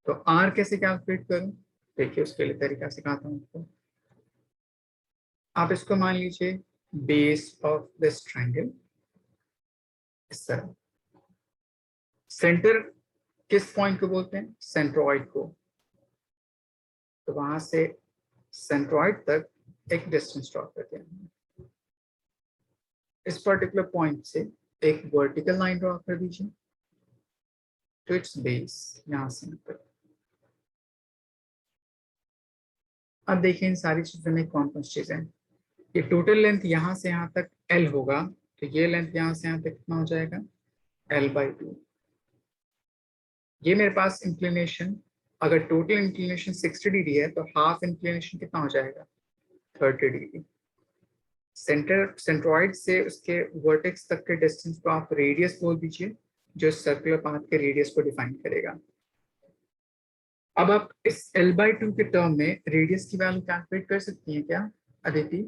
तो आर कैसे कैलकुलेट करूं, देखिए उसके लिए तरीका सिखाता हूँ आपको। आप इसको मान लीजिए बेस ऑफ दिस ट्रायंगल, इस तरह। सेंटर किस पॉइंट को बोलते हैं, सेंट्रॉइड को। तो वहां से सेंट्रॉइड तक एक डिस्टेंस ड्रॉ करते हैं। इस पर्टिकुलर पॉइंट से एक वर्टिकल लाइन ड्रॉ कर दीजिए टू इट्स बेस, यहां से ऊपर। अब देखिए इन सारी चीजों में कौन कौन सी चीजें हैं। ये टोटल लेंथ यहाँ से यहाँ तक L होगा, तो ये लेंथ यहाँ से यहाँ तक कितना हो जाएगा, L/2। ये मेरे पास इंक्लिनेशन, अगर टोटल इंक्लिनेशन 60 डिग्री है तो हाफ इंक्लिनेशन कितना हो जाएगा, 30 डिग्री। सेंट्रॉइड से उसके वर्टेक्स तक के डिस्टेंस को आप रेडियस बोल दीजिए, जो सर्कुलर पाथ के रेडियस को डिफाइन करेगा। अब आप इस L/2 के टर्म में रेडियस की वैल्यू कैलकुलेट कर सकती हैं क्या अदिति?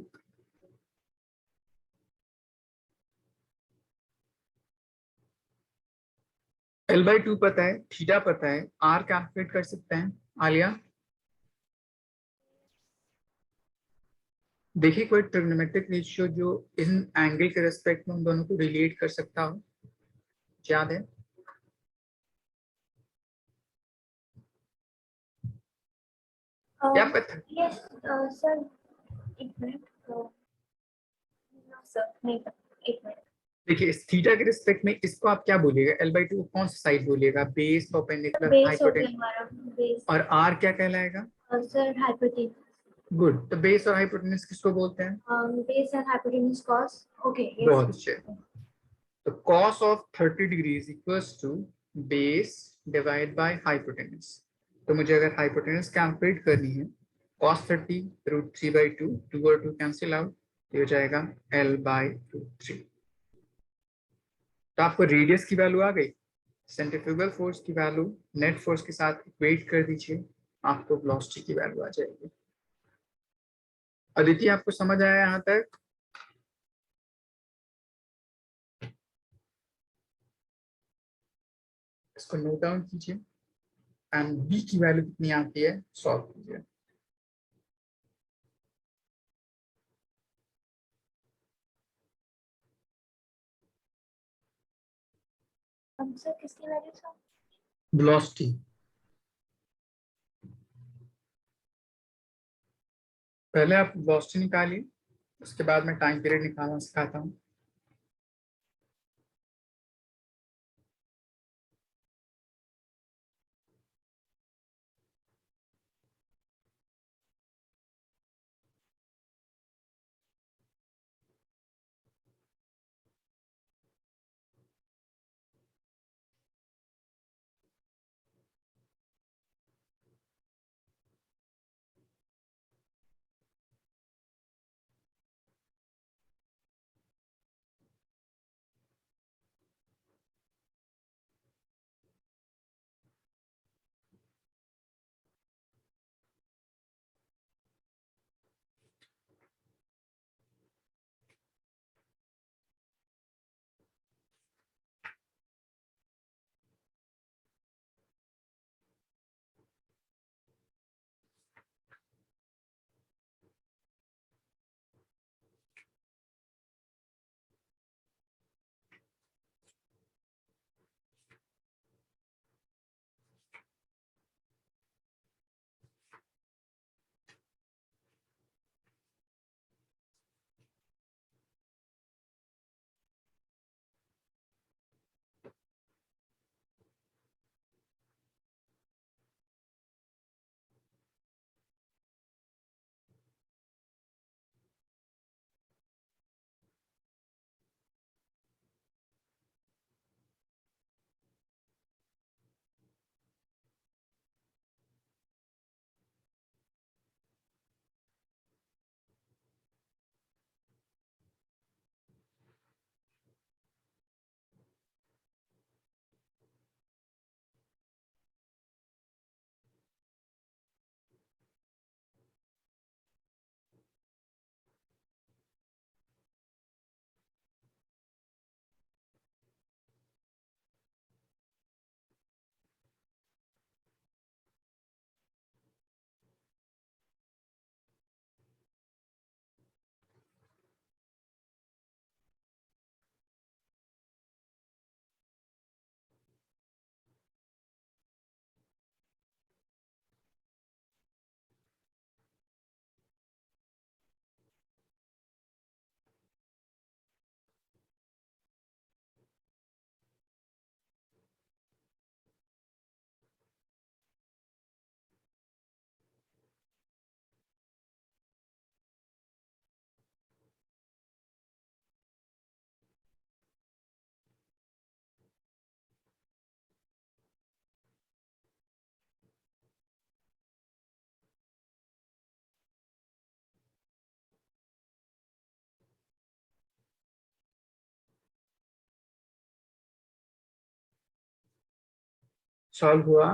L/2 पता है, थीटा पता है, R कैलकुलेट कर सकते हैं आलिया? देखिए कोई ट्रिग्नोमेट्रिक रेशियो जो इन एंगल के रेस्पेक्ट में उन दोनों को रिलेट कर सकता हो, याद है? क्या पता? Yes, sir. एक मिनट। सर नहीं पता, एक मिनट। देखिए इस थीटा के रिस्पेक्ट में इसको आप क्या बोलिएगा, L/2 को कौन सा साइड बोलिएगा, बेस, परपेंडिकुलर, बेस हो गया हाइपोटेन्यूज। हमारा बेस। और R क्या कहलाएगा? Sir hypotenuse. गुड। तो बेस और हाइपोटेन्यूज किसको बोलते हैं? Base and hypotenuse cos. Okay yes. बहुत अच्छे। तो cos of 30 degree is equals to base divide by hypotenuse. तो मुझे अगर हाइपोटेन्यूज कैलकुलेट करनी है, cos 30 √3/2, 2 और 2 कैंसिल आउट, ये हो जाएगा L/√3। तो आपको रेडियस की वैल्यू आ गई, सेंट्रीफ्यूगल फोर्स की वैल्यू नेट फोर्स के साथ इक्वेट कर दीजिए, आपको वेलोसिटी की वैल्यू आ जाएगी। अदिति आपको समझ आया यहाँ तक? इसको नोट डाउन कीजिए एंड बी की वैल्यू कितनी आती है सॉल्व कीजिए। सर किसकी वैल्यू सर? वेलोसिटी। पहले आप वेलोसिटी निकालिए, उसके बाद मैं टाइम पीरियड निकालना सिखाता हूँ। सॉल्व हुआ?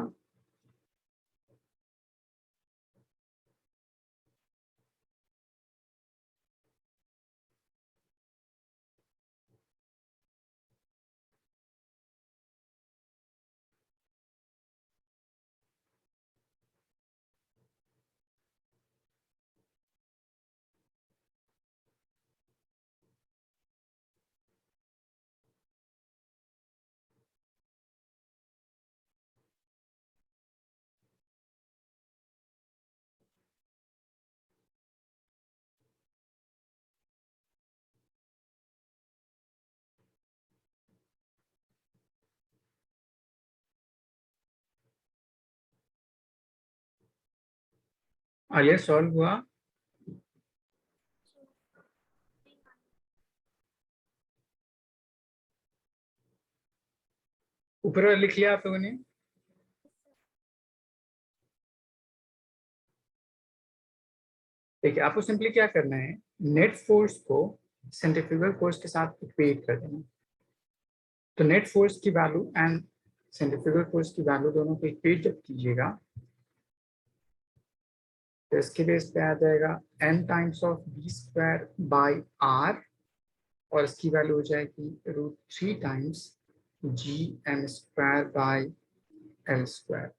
आलिया सॉल्व हुआ? ऊपर वाला लिख लिया आप लोगों ने? देखिए आपको सिंपली क्या करना है, नेट फोर्स को सेंट्रीफ्यूगल फोर्स के साथ इक्वेट कर देना। तो नेट फोर्स की वैल्यू एंड सेंट्रीफ्यूगल फोर्स की वैल्यू दोनों को इक्वेट जब कीजिएगा तो इसके बेस पे आ जाएगा n times of v square by r और इसकी वैल्यू हो जाएगी √3 times gm square by l square.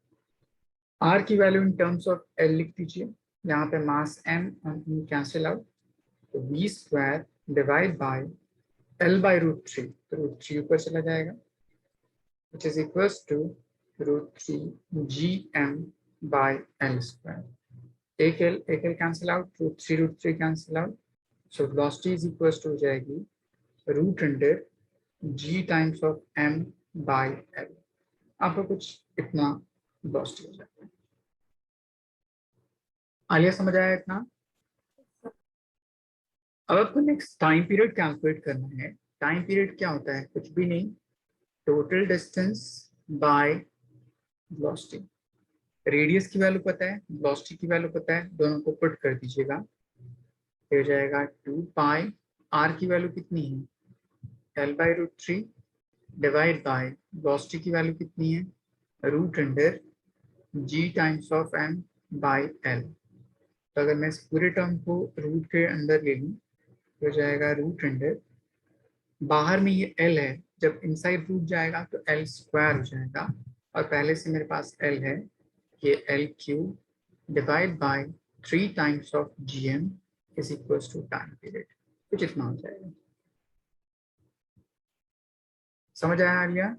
r की value in terms of l लिख दीजिए, यहाँ पे मास m कैंसिल आउट, तो v square divide by l by √3, तो √3 ऊपर चला जाएगा which is equals to √3 gm by l square. एक l cancel out, √3 cancel out, so velocity is equals to हो जाएगी √g times of m by l। आपको कुछ इतना velocity हो जाता है। आलिया समझ आया इतना? अब आपको नेक्स्ट टाइम पीरियड कैलकुलेट करना है। टाइम पीरियड क्या होता है? कुछ भी नहीं, total distance by velocity. Radius की वैल्यू पता है, वेलोसिटी की वैल्यू पता है, दोनों को पुट कर दीजिएगा, हो जाएगा 2 पाई। आर की वैल्यू कितनी है? l by √3 divide by velocity की वैल्यू कितनी है? √g times of m by l। तो अगर मैं इस पूरे टर्म को रूट के अंदर ले लूँ तो हो जाएगा √, बाहर में ये l है, जब इनसाइड रूट जाएगा तो l स्क्वायर हो जाएगा, और पहले से मेरे पास l है, ये l cube divide by 3 times of gm is equals to time period, कुछ इतना हो जाएगा। समझ आया आलिया?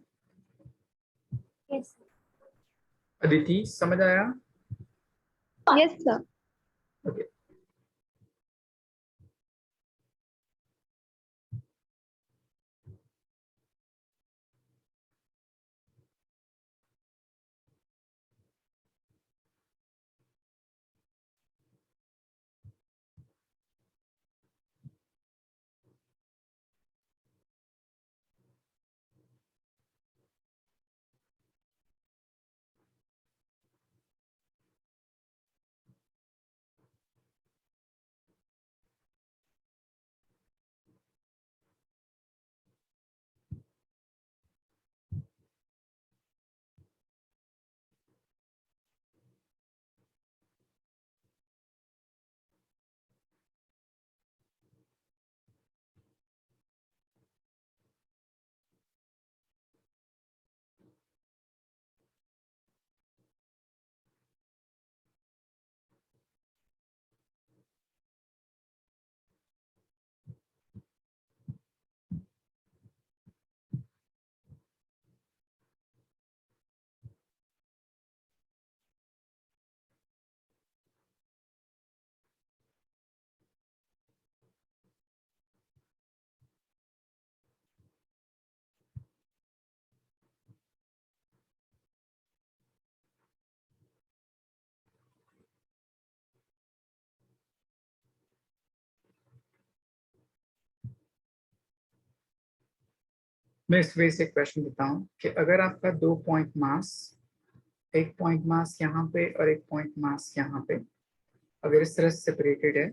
Yes. अदिति समझ आया? Yes, sir. ओके। मैं इस वे से क्वेश्चन देता हूँ कि अगर आपका 2 पॉइंट मास, एक पॉइंट मास यहाँ पे और एक पॉइंट मास यहाँ पे, अगर इस तरह सेपरेटेड है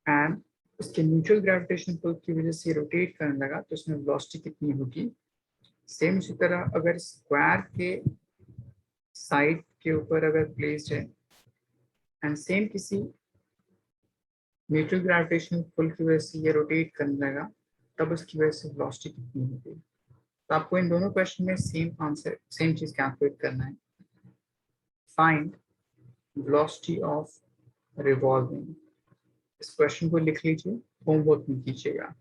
एंड उसके म्यूचुअल ग्रेविटेशन पुल की वजह से रोटेट करने लगा, तो उसमें वेलोसिटी कितनी होगी? सेम इसी तरह अगर स्क्वायर के साइड के ऊपर अगर प्लेस्ड है एंड सेम किसी म्यूचुअल ग्रेविटेशनल पुल की वजह से ये रोटेट करने लगा, तब उसकी वजह से वेलोसिटी कितनी होगी। तो आपको इन दोनों क्वेश्चन में सेम आंसर, सेम चीज कैलकुलेट करना है। Find velocity of revolving. इस क्वेश्चन को लिख लीजिए, होमवर्क में कीजिएगा।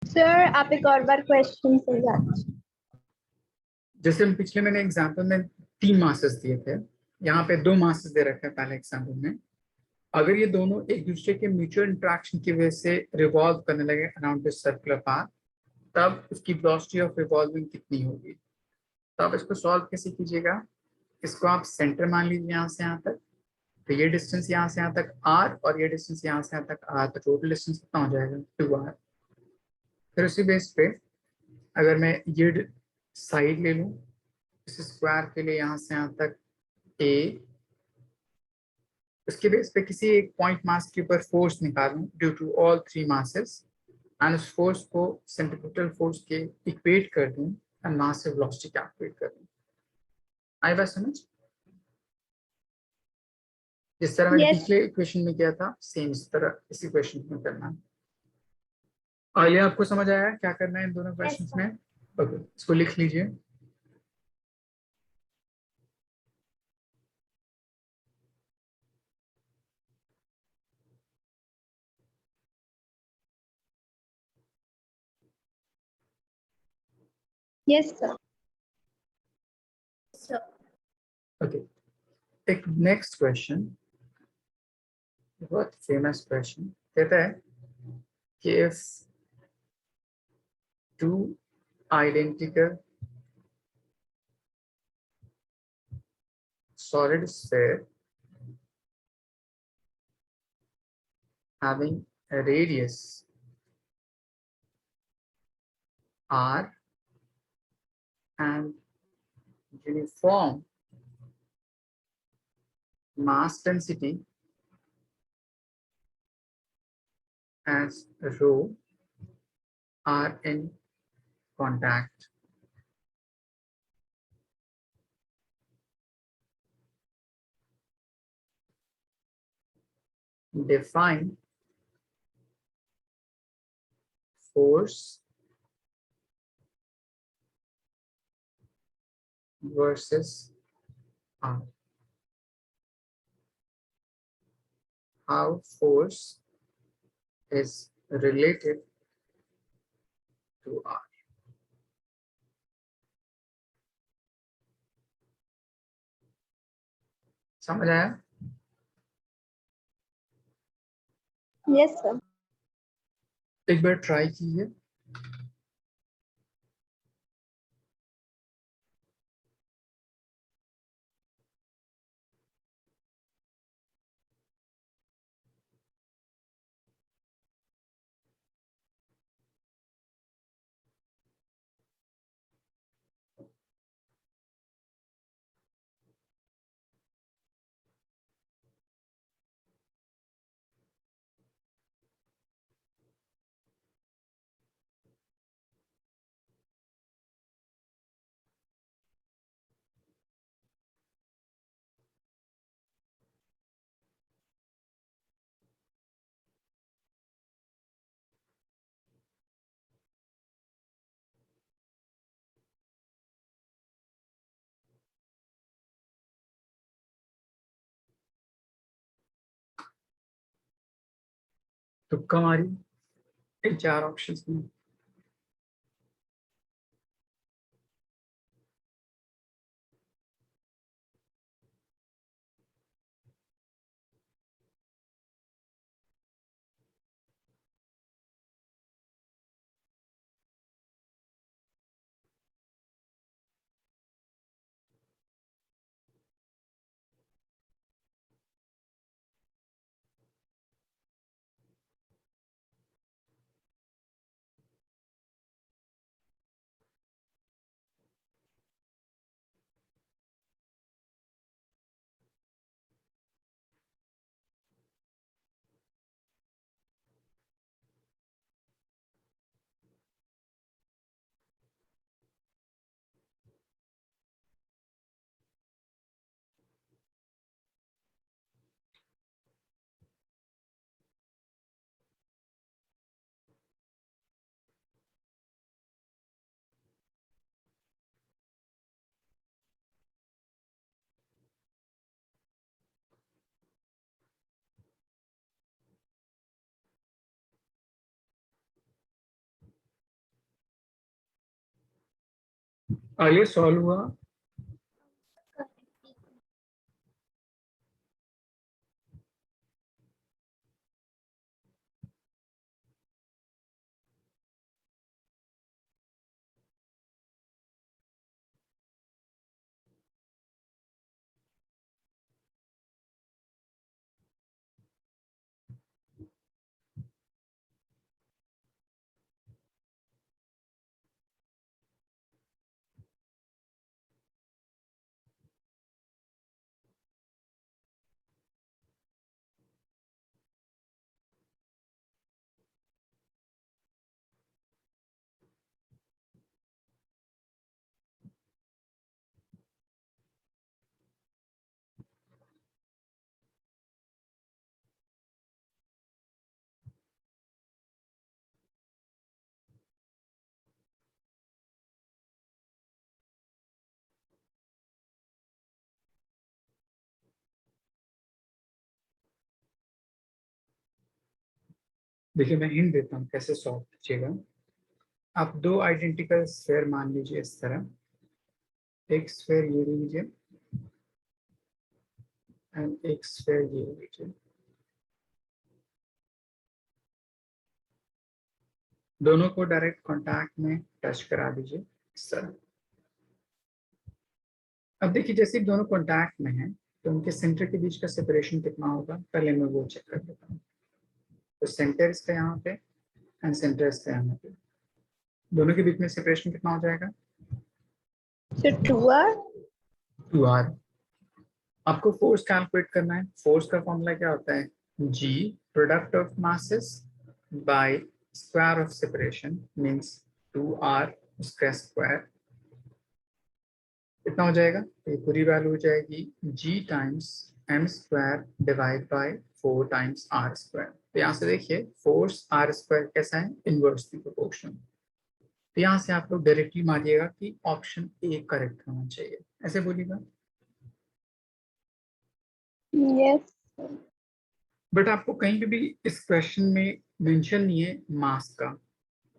सर आप एक और बार क्वेश्चन समझाइए। जैसे हम पिछले मैंने एग्जाम्पल में 3 मासेस दिए थे, यहाँ पे 2 मासेस दे रखे हैं पहले एग्जाम्पल में। अगर ये दोनों एक दूसरे के म्यूचुअल इंट्रैक्शन की वजह से रिवॉल्व करने लगे अराउंड दिस सर्कुलर पाथ, तब उसकी वेलोसिटी ऑफ रिवॉल्विंग कितनी होगी। तो आप इसको सॉल्व कैसे कीजिएगा, इसको आप सेंटर मान लीजिए यहाँ से यहाँ तक, तो ये डिस्टेंस यहाँ से यहाँ तक r और ये डिस्टेंस यहाँ से यहाँ तक r, तो टोटल डिस्टेंस कितना हो जाएगा 2r। फिर उसी बेस पे अगर मैं ये साइड ले लूँ, इस स्क्वायर के लिए यहाँ से यहाँ तक a, उसके बेस पे किसी एक पॉइंट मास के ऊपर फोर्स निकालूं due to all 3 masses, and उस फोर्स को सेंट्रीपिटल फोर्स के इक्वेट कर दूं एंड मास से वेलोसिटी कैलकुलेट कर दूं। आई बात समझ? जिस तरह मैंने Yes. पिछले इक्वेशन में किया था, सेम इस तरह इस इक्वेशन में करना है। और ये आपको समझ आया क्या करना है इन दोनों क्वेश्चंस में? ओके, इसको लिख लीजिए। Yes, sir. So, ओके, एक नेक्स्ट क्वेश्चन, बहुत फेमस क्वेश्चन, कहता है कि if two identical solid sphere having a radius r and uniform mass density as rho are in contact. Define force versus R. How force is related to R. समझ आया? Yes, sir. एक बार try कीजिए। तुक्का मारी, इन 4 options में। आगे solve हुआ। देखिए मैं हिंट देता हूँ कैसे सॉल्व कीजिएगा। आप दो आइडेंटिकल स्फीयर मान लीजिए इस तरह, एक स्फीयर ये लीजिए एंड एक स्फीयर ये लीजिए। दोनों को डायरेक्ट कांटेक्ट में टच करा दीजिए इस तरह। अब देखिए जैसे दोनों कांटेक्ट में हैं तो उनके सेंटर के बीच का सेपरेशन कितना होगा, पहले मैं वो चेक कर देता हूँ। तो सेंटर इसका यहाँ पे एंड सेंटर इसका यहाँ पे, दोनों के बीच में सेपरेशन कितना हो जाएगा? So 2R. 2r। आपको फोर्स कैलकुलेट करना है। फोर्स का फॉर्मूला क्या होता है? G product of masses by square of separation means 2r उसका स्क्वायर। कितना हो जाएगा? तो ये पूरी वैल्यू हो जाएगी G times m square divide by 4 times r square. तो यहाँ से देखिए फोर्स r स्क्वायर कैसा है? Inversely proportional. तो यहाँ से आप लोग डायरेक्टली मारिएगा कि ऑप्शन ए करेक्ट होना चाहिए, ऐसे बोलिएगा। Yes. बट आपको कहीं पे भी इस क्वेश्चन में मेंशन नहीं है मास का,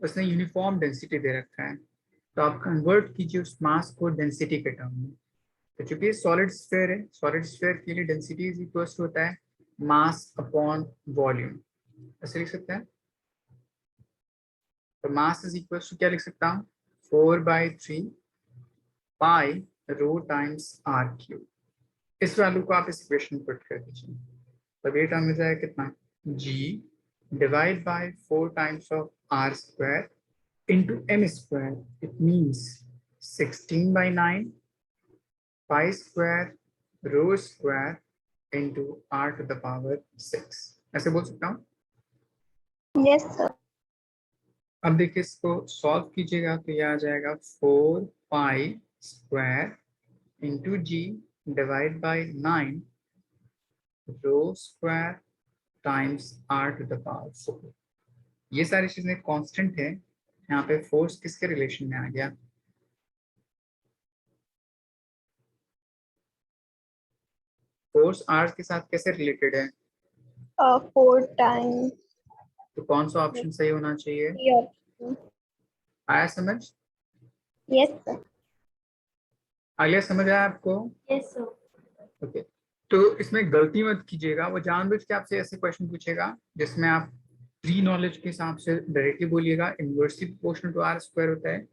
उसने यूनिफॉर्म डेंसिटी दे रखा है। तो आप कन्वर्ट कीजिए उस मास को डेंसिटी के टर्म में। तो चूंकि सॉलिड स्फीयर है, सॉलिड स्फीयर के लिए डेंसिटी इज इक्वल टू होता है मास अपॉन वॉल्यूम, ऐसे लिख सकते हैं। तो मास इज इक्वल टू क्या लिख सकता हूँ? 4/3 पाई रो टाइम्स आर क्यूब। इस वैल्यू को आप इस इक्वेशन में पुट कर दीजिए। तब ये टर्म मिल जाएगा कितना? G divide by 4 times of r square into m square. It means 16/9 pi square rho square into r to the power 6, ऐसे बोल सकता हूँ। Yes, sir. अब देखिए इसको सॉल्व कीजिएगा तो ये आ जाएगा 4 pi square into g divide by 9 rho square times r to the power 4। ये सारी चीजें कांस्टेंट है। यहाँ पे फोर्स किसके रिलेशन में आ गया? फोर्स r के साथ कैसे रिलेटेड है? 4 times. तो कौन सा ऑप्शन सही होना चाहिए? Yeah. आया समझ? Yes, sir. आलिया समझ आया आपको? Yes, sir. ओके। तो इसमें गलती मत कीजिएगा, वो जानबूझ के आपसे ऐसे क्वेश्चन पूछेगा जिसमें आप प्री नॉलेज के हिसाब से डायरेक्टली बोलिएगा inversely proportional to are square होता है,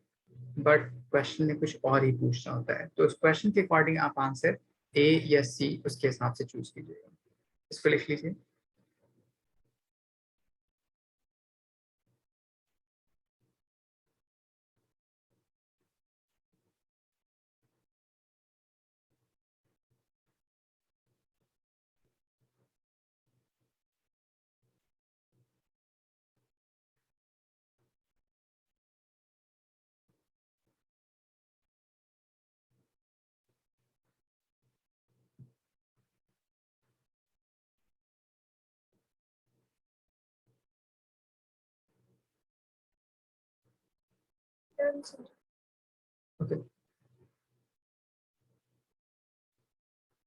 बट क्वेश्चन में कुछ और ही पूछना होता है। तो उस क्वेश्चन के अकॉर्डिंग आप आंसर ए या सी उसके हिसाब से चूज कीजिएगा। इसको लिख लीजिए। Done, sir. ओके,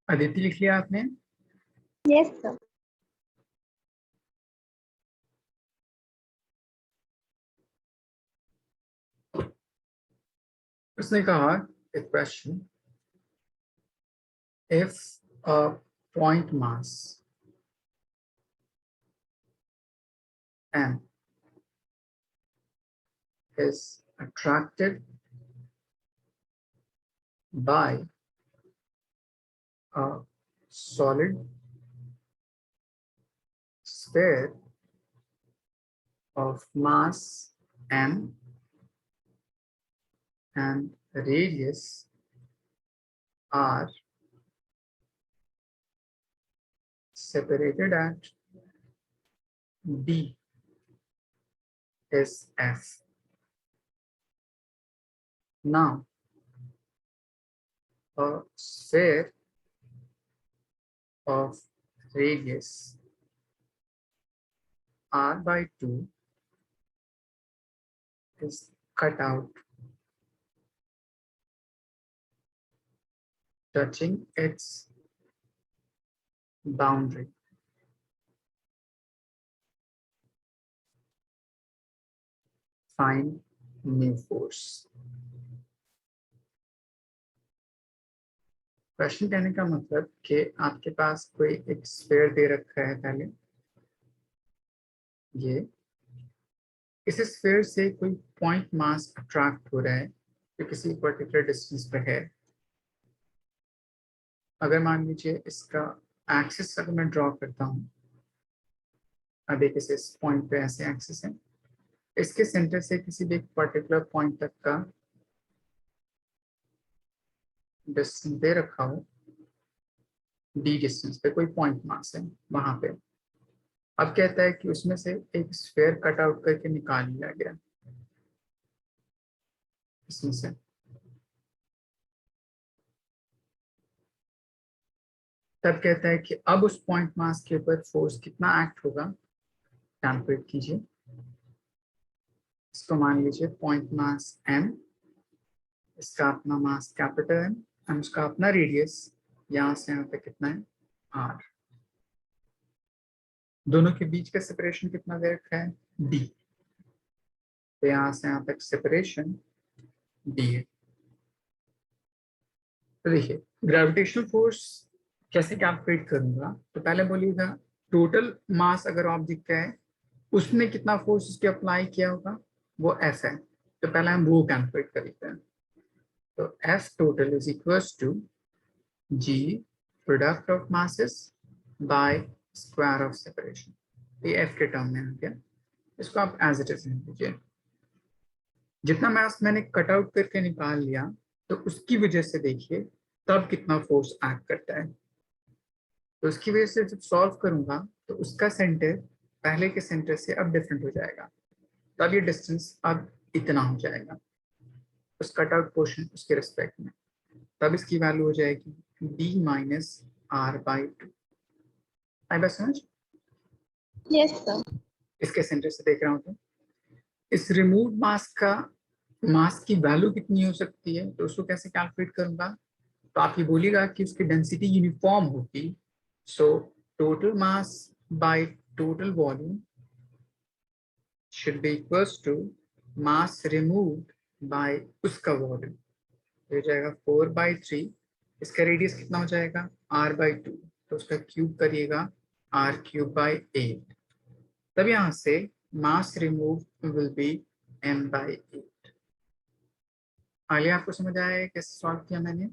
अदिति लिख लिया आपने? Yes, sir. उसने कहा a question, if a point mass m is attracted by a solid sphere of mass m and radius r separated at B is F. Now, a sphere of radius r by 2 is cut out, touching its boundary. Find new force. प्रश्न कहने का मतलब कि आपके पास कोई एक sphere दे रखा है पहले, ये इस स्फीयर से कोई पॉइंट मास अट्रैक्ट हो रहा है जो किसी पर्टिकुलर डिस्टेंस पे है। अगर मान लीजिए इसका एक्सिस अगर मैं ड्रॉ करता हूँ, अब एक इस पॉइंट पे ऐसे एक्सिस है, इसके सेंटर से किसी भी एक पर्टिकुलर पॉइंट तक का डिस्टेंस दे रखा हो, डी डिस्टेंस पे कोई पॉइंट मास है वहां पे। अब कहता है कि उसमें से एक स्फीयर कट आउट करके निकाल लिया गया इसमें से, तब कहता है कि अब उस पॉइंट मास के ऊपर फोर्स कितना एक्ट होगा। कैलकुलेट कीजिए। इसको मान लीजिए पॉइंट मास m, इसका अपना मास कैपिटल M और उसका अपना रेडियस यहाँ से यहाँ पे कितना है r। दोनों के बीच का सेपरेशन कितना दे रखा है d, तो यहाँ से यहाँ तक सेपरेशन d है। तो देखिए ग्रेविटेशनल फोर्स कैसे कैलकुलेट करूंगा, तो पहले बोलिएगा टोटल मास अगर ऑब्जेक्ट का है उसमें कितना फोर्स उसके अप्लाई किया होगा, वो F है। तो पहले हम वो कैलकुलेट कर लेते हैं। तो F total is equals to G product of masses by square of separation. ये F के टर्म में आ गया, इसको आप एज इट इज लिख लीजिए। जितना मास मैंने कट आउट करके निकाल लिया, तो उसकी वजह से देखिए तब कितना फोर्स एक्ट करता है। तो उसकी वजह से जब सॉल्व करूंगा तो उसका सेंटर पहले के सेंटर से अब डिफरेंट हो जाएगा, तब ये डिस्टेंस अब इतना हो जाएगा उस कट आउट पोर्शन उसके रिस्पेक्ट में। तब इसकी वैल्यू हो जाएगी d माइनस आर बाई 2। आई बस समझ, Yes, sir. इसके सेंटर से देख रहा हूँ तो इस रिमूव मास का मास की वैल्यू कितनी हो सकती है, तो उसको कैसे कैलकुलेट करूंगा। तो आप ये बोलिएगा कि उसकी डेंसिटी यूनिफॉर्म होगी, so total mass by total volume should be equals to mass removed by उसका वॉल्यूम। हो जाएगा 4/3, इसका रेडियस कितना हो जाएगा r/2, तो उसका क्यूब करिएगा r³/8। तब यहाँ से मास रिमूव विल बी m/8। आगे आपको समझ आया कैसे सॉल्व किया मैंने।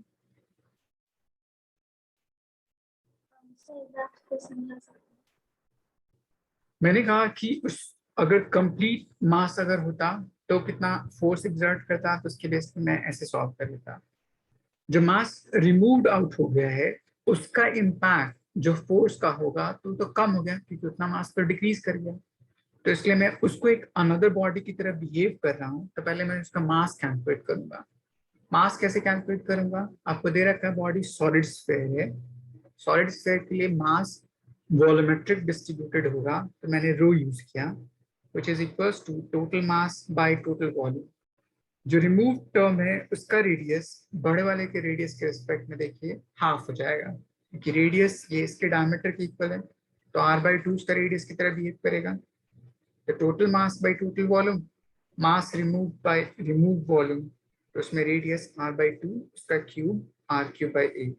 मैंने कहा कि उस अगर कंप्लीट मास अगर होता तो कितना फोर्स एक्सर्ट करता, तो उसके बेस पे मैं ऐसे सॉल्व कर लेता। जो मास रिमूव्ड आउट हो गया है उसका इम्पैक्ट जो फोर्स का होगा तो कम हो गया, क्योंकि उतना मास तो डिक्रीज कर गया। तो इसलिए मैं उसको एक अनदर बॉडी की तरह बिहेव कर रहा हूँ, तो पहले मैं उसका मास कैलकुलेट करूंगा। मास कैसे कैलकुलेट करूंगा, आपको दे रखा है बॉडी सॉलिड स्फीयर है, सॉलिड स्फीयर के लिए मास वॉल्यूमेट्रिक डिस्ट्रीब्यूटेड होगा, तो मैंने रो यूज किया, which is equals to total mass by total volume। जो रिमूव टर्म है उसका रेडियस बड़े वाले के रेडियस के रिस्पेक्ट में देखिए हाफ हो जाएगा, क्योंकि रेडियस ये इसके डायमीटर के इक्वल है, तो r/2 उसका रेडियस की तरह बिहेव करेगा। तो total mass by total volume, mass remove by remove volume, तो उसमें रेडियस r/2, उसका क्यूब r³/8,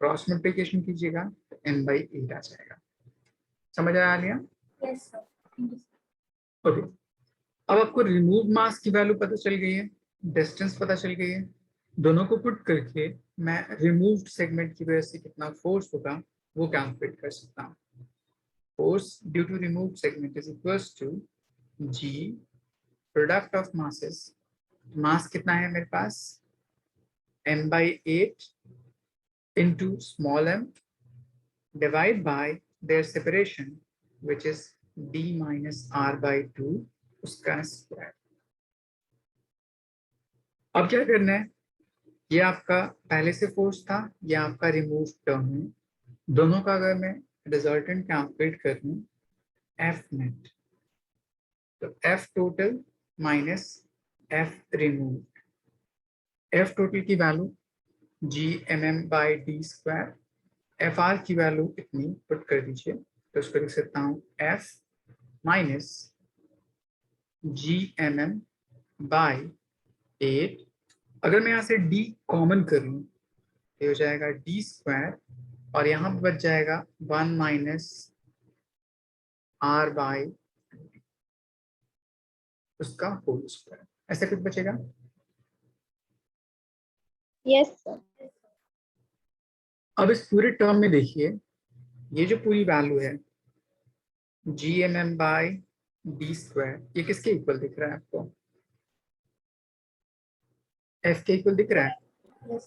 क्रॉस मल्टीप्लिकेशन कीजिएगा तो n/8 आ जाएगा। समझ आया लिया? Yes, sir. Thank you, sir. Okay, अब आपको रिमूव मास की वैल्यू पता चल गई है, डिस्टेंस पता चल गई है, दोनों को पुट करके मैं रिमूव्ड सेगमेंट की वजह से कितना फोर्स होगा वो कैलकुलेट कर सकता हूँ। Force due to removed segment is equals to g product of masses. Mass कितना है मेरे पास, m/8 into small m divide by their separation which is d minus r/2 उसका स्क्वायर। अब क्या करना है, ये आपका पहले से फोर्स था, ये आपका रिमूव टर्म है, दोनों का अगर मैं रिजल्टेंट कैलकुलेट कर लूं एफ नेट, तो F total minus F remove, F total की वैल्यू g/m/d², एफ आर की वैल्यू इतनी पुट कर दीजिए, तो उसको लिख सकता हूँ एफ माइनस g/8। अगर मैं यहाँ से d कॉमन कर लूँ ये हो जाएगा d² और यहाँ पे बच जाएगा 1 माइनस r/, उसका होल स्क्वायर, ऐसा कुछ बचेगा। Yes, sir. अब इस पूरे टर्म में देखिए, ये जो पूरी वैल्यू है g/m/d², ये किसके इक्वल दिख रहा है आपको, f के इक्वल दिख रहा है, Yes.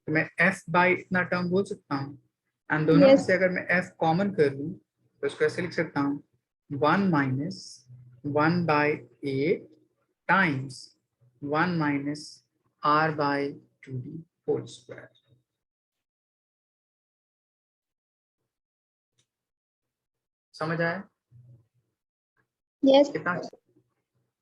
तो मैं f बाई इतना टर्म बोल सकता हूँ, एंड दोनों में Yes. से अगर मैं f कॉमन कर लूँ तो उसको ऐसे लिख सकता हूँ 1 minus 1/8 times 1 minus r/2d whole square. समझ आया Yes, कितना? sir.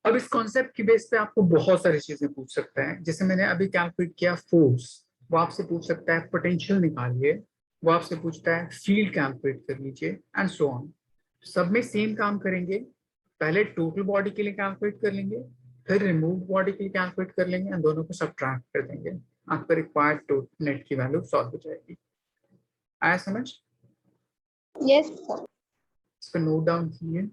अब इस कॉन्सेप्ट की बेस पे आपको बहुत सारी चीजें पूछ सकते हैं, जैसे मैंने अभी कैलकुलेट किया फोर्स, वो आपसे पूछ सकता है पोटेंशियल निकालिए, वो आपसे पूछता है फील्ड कैलकुलेट कर लीजिए एंड सो ऑन। सब में सेम काम करेंगे, पहले टोटल बॉडी के लिए कैलकुलेट कर लेंगे, फिर रिमूव बॉडी के लिए कैलकुलेट कर लेंगे एंड दोनों को सब्ट्रैक्ट कर देंगे, आपका रिक्वायर्ड नेट की वैल्यू सॉल्व हो जाएगी। आया समझ? Yes, sir. इसको नोट डाउन कीजिए।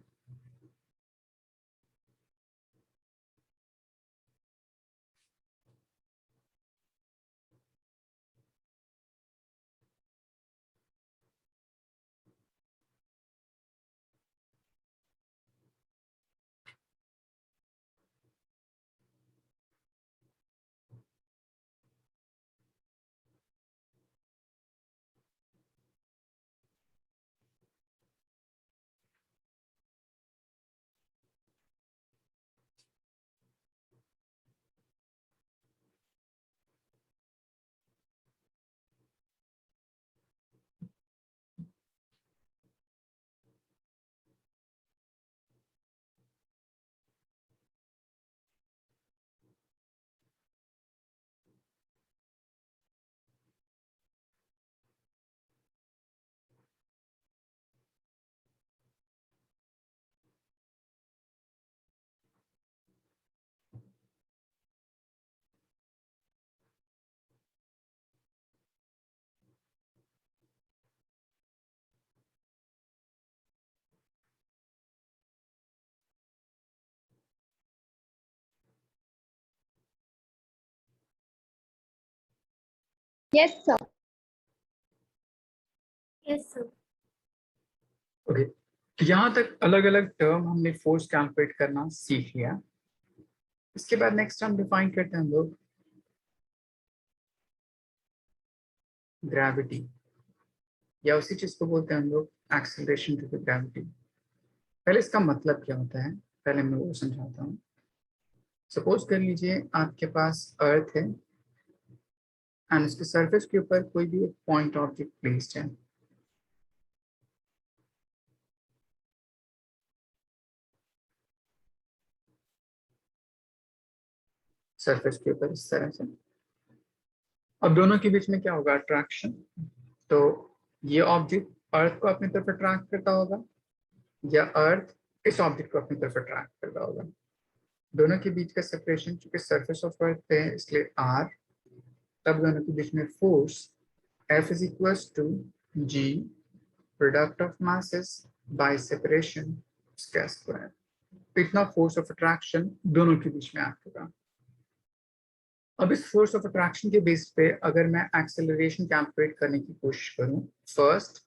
Yes, sir. Yes, sir. Okay, यहाँ तक अलग अलग टर्म हमने फोर्स कैलकुलेट करना सीख लिया। इसके बाद नेक्स्ट हम डिफाइन करते हैं हम लोग ग्रेविटी, या उसी चीज को बोलते हैं हम लोग एक्सेलरेशन ड्यू टू ग्रेविटी। पहले इसका मतलब क्या होता है पहले मैं वो समझाता हूँ। सपोज कर लीजिए आपके पास अर्थ है एंड उसके सरफेस के ऊपर कोई भी एक पॉइंट ऑब्जेक्ट प्लेस्ड है, सरफेस के ऊपर इस तरह से। अब दोनों के बीच में क्या होगा, अट्रैक्शन। तो ये ऑब्जेक्ट अर्थ को अपनी तरफ अट्रैक्ट करता होगा या अर्थ इस ऑब्जेक्ट को अपनी तरफ अट्रैक्ट करता होगा। दोनों के बीच का सेपरेशन चूंकि सरफेस ऑफ अर्थ पे है इसलिए r, तब दोनों के बीच में force F is equals to G product of masses by separation उसका स्क्वायर। तो इतना फोर्स ऑफ अट्रैक्शन दोनों के बीच में एक्ट होगा। अब इस फोर्स ऑफ अट्रैक्शन के बेस पे अगर मैं एक्सेलरेशन कैलकुलेट करने की कोशिश करूं, first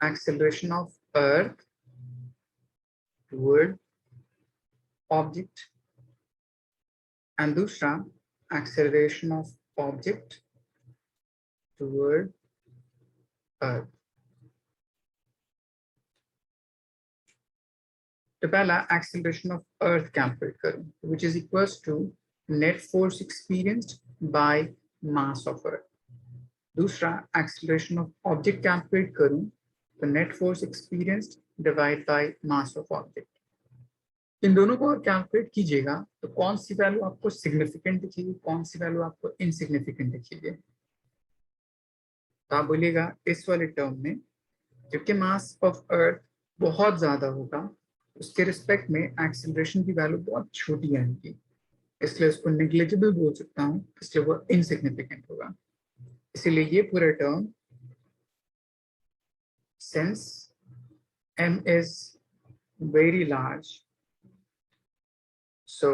acceleration of earth toward object and दूसरा acceleration of object toward earth. तो पहला एक्सेलरेशन ऑफ अर्थ कैलकुलेट करूं, which is equals to net force experienced by mass of earth. दूसरा एक्सेलरेशन ऑफ ऑब्जेक्ट कैलकुलेट करूं तो net force experienced divide by mass of object. इन दोनों को अगर कैलकुलेट कीजिएगा तो कौन सी वैल्यू आपको सिग्निफिकेंट दिखेगी, कौन सी वैल्यू आपको इनसिग्निफिकेंट दिखेगी। तो आप बोलिएगा इस वाले टर्म में क्योंकि मास ऑफ अर्थ बहुत ज्यादा होगा उसके रिस्पेक्ट में एक्सेलरेशन की वैल्यू बहुत छोटी आएगी, इसलिए उसको नेग्लिजिबल बोल सकता हूँ, इसलिए वो इनसिग्निफिकेंट होगा। इसीलिए ये पूरा term since m is very large, so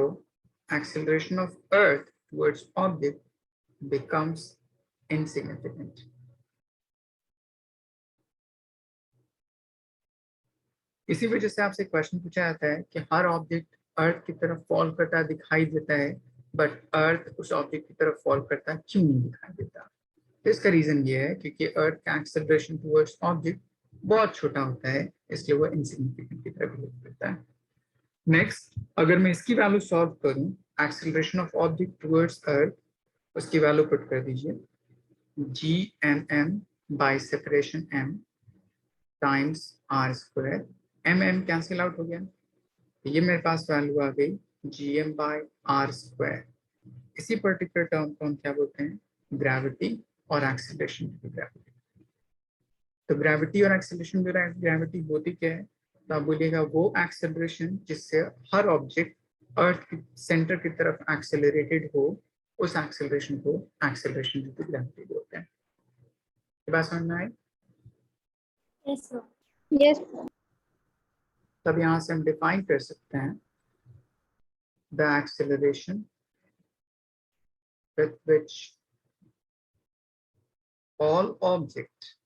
acceleration of earth towards object becomes insignificant. इसी वजह से आपसे क्वेश्चन पूछा जाता है कि हर ऑब्जेक्ट अर्थ की तरफ फॉल करता दिखाई देता है बट अर्थ उस ऑब्जेक्ट की तरफ फॉल करता क्यों नहीं दिखाई देता। तो इसका रीजन ये है क्योंकि अर्थ का एक्सेलरेशन टुवर्ड्स ऑब्जेक्ट बहुत छोटा होता है, इसलिए वो इनसिग्निफिकेंट की तरफ बिहेव करता है। नेक्स्ट, अगर मैं इसकी वैल्यू सॉल्व करूं, एक्सेलरेशन ऑफ ऑब्जेक्ट टुवर्ड्स अर्थ, उसकी वैल्यू पुट कर दीजिए gmm bye separation m times r square. m cancel out हो गया, ये मेरे पास वैल्यू आ गई gm बाय r स्क्वायर। इसी पर्टिकुलर टर्म को हम क्या बोलते हैं, ग्रेविटी और एक्सेलरेशन की ग्रेविटी। तो ग्रेविटी और एक्सेलरेशन जो ग्रेविटी होती क्या है, तो आप बोलिएगा वो एक्सेलरेशन जिससे हर ऑब्जेक्ट अर्थ के सेंटर की तरफ एक्सेलरेटेड हो, उस एक्सेलरेशन को एक्सेलरेशन ड्यू टू ग्रेविटी बोलते हैं। ये बात समझ में आई? Yes, sir. Yes. तब यहाँ से हम डिफाइन कर सकते हैं the acceleration with which all objects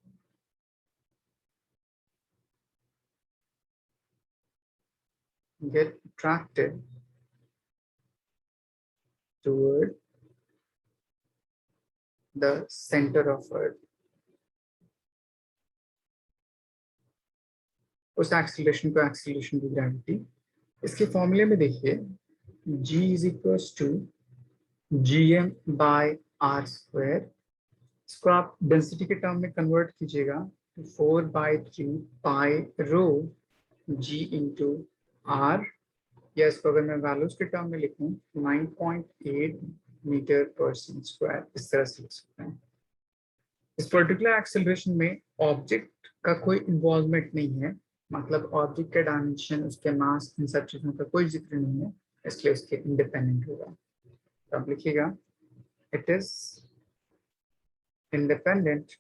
get attracted toward the center of earth। उस एक्सेलरेशन को एक्सेलरेशन की ग्रेविटी, इसके फॉर्मूले में देखिए g is equals to gm by r square. इसको आप डेंसिटी के टर्म में कन्वर्ट कीजिएगा तो 4/3 पाई रो g इंटू r, या इसको अगर मैं वैल्यूज के टर्म में लिखूं 9.8 मीटर पर सेकंड स्क्वायर, इस तरह से लिख सकते हैं। इस पर्टिकुलर एक्सेलरेशन में ऑब्जेक्ट का कोई इन्वॉल्वमेंट नहीं है, मतलब ऑब्जेक्ट के डायमेंशन, उसके मास, इन सब चीजों का कोई जिक्र नहीं है, इसलिए उसके इंडिपेंडेंट होगा। तो आप लिखिएगा it is independent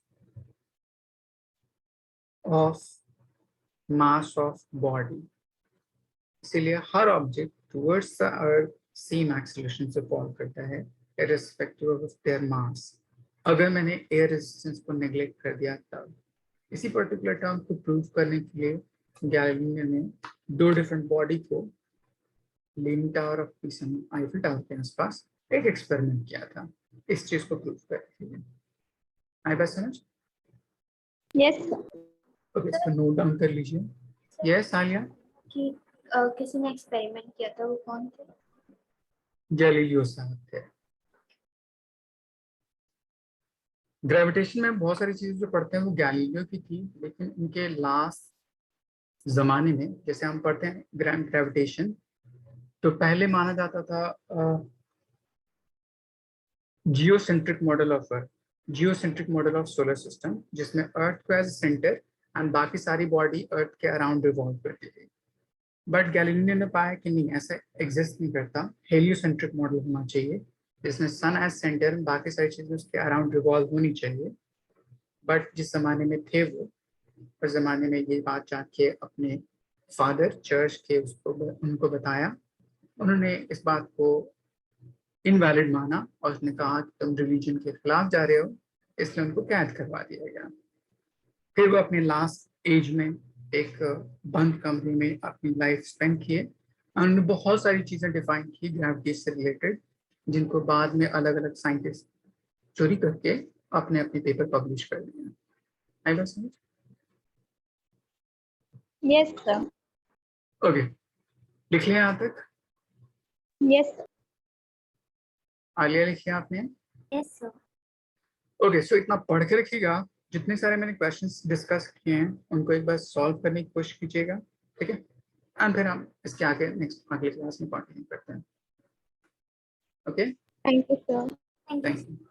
of mass of body. इसीलिए हर object towards the earth same acceleration से फॉल करता है इररिस्पेक्टिव ऑफ देयर मास। अगर मैंने एयर रेजिस्टेंस को नेग्लेक्ट कर दिया तब। इसी पर्टिकुलर टर्म को प्रूव करने के लिए गैलीलियो ने दो डिफरेंट बॉडी को लीनिंग टावर ऑफ पीसा में आईफिल टावर के आसपास एक एक्सपेरिमेंट किया था इस चीज को प्रूव करने के लिए। आई बात समझ? Yes, sir. ओके, इसको नोट डाउन कर लीजिए। यस आलिया? कि किसी ने एक्सपेरिमेंट किया था, वो कौन थे? गैलीलियो साहब थे। ग्रेविटेशन में बहुत सारी चीजें जो पढ़ते हैं वो गैलीलियो की थी, लेकिन उनके लास्ट जमाने में जैसे हम पढ़ते हैं ग्रेविटेशन, तो पहले माना जाता था geocentric model of earth, geocentric model of solar system, जिसमें अर्थ को एज सेंटर एंड बाकी सारी बॉडी अर्थ के अराउंड रिवॉल्व करती थी। बट गैलीलियो ने पाया कि नहीं, ऐसा एग्जिस्ट नहीं करता, हेलियोसेंट्रिक मॉडल होना चाहिए जिसमें सन एज सेंटर, बाकी सारी चीजें उसके अराउंड रिवॉल्व होनी चाहिए। बट जिस जमाने में थे वो, उस जमाने में ये बात जाके अपने फादर चर्च के उनको बताया, उन्होंने इस बात को इनवैलिड माना और उसने कहा कि तुम रिलीजन के खिलाफ जा रहे हो, इसलिए उनको कैद करवा दिया गया। फिर वो अपने लास्ट एज में एक बंद कमरे में अपनी लाइफ स्पेंड किए। उन्होंने बहुत सारी चीजें डिफाइन की ग्रेविटी से रिलेटेड, जिनको बाद में अलग अलग साइंटिस्ट चोरी करके अपने अपने पेपर पब्लिश कर दिए। आई बात समझ? Yes, sir. ओके, लिख लिया यहाँ तक? Yes, sir. आलिया लिखिए आपने? Yes, sir. ओके, सो इतना पढ़ के रखिएगा, जितने सारे मैंने क्वेश्चंस डिस्कस किए हैं उनको एक बार सॉल्व करने की कोशिश कीजिएगा, ठीक है? एंड फिर हम इसके आगे नेक्स्ट अगली क्लास में कंटिन्यू करते हैं। Okay, Thank you, sir. Thank you. Thank you.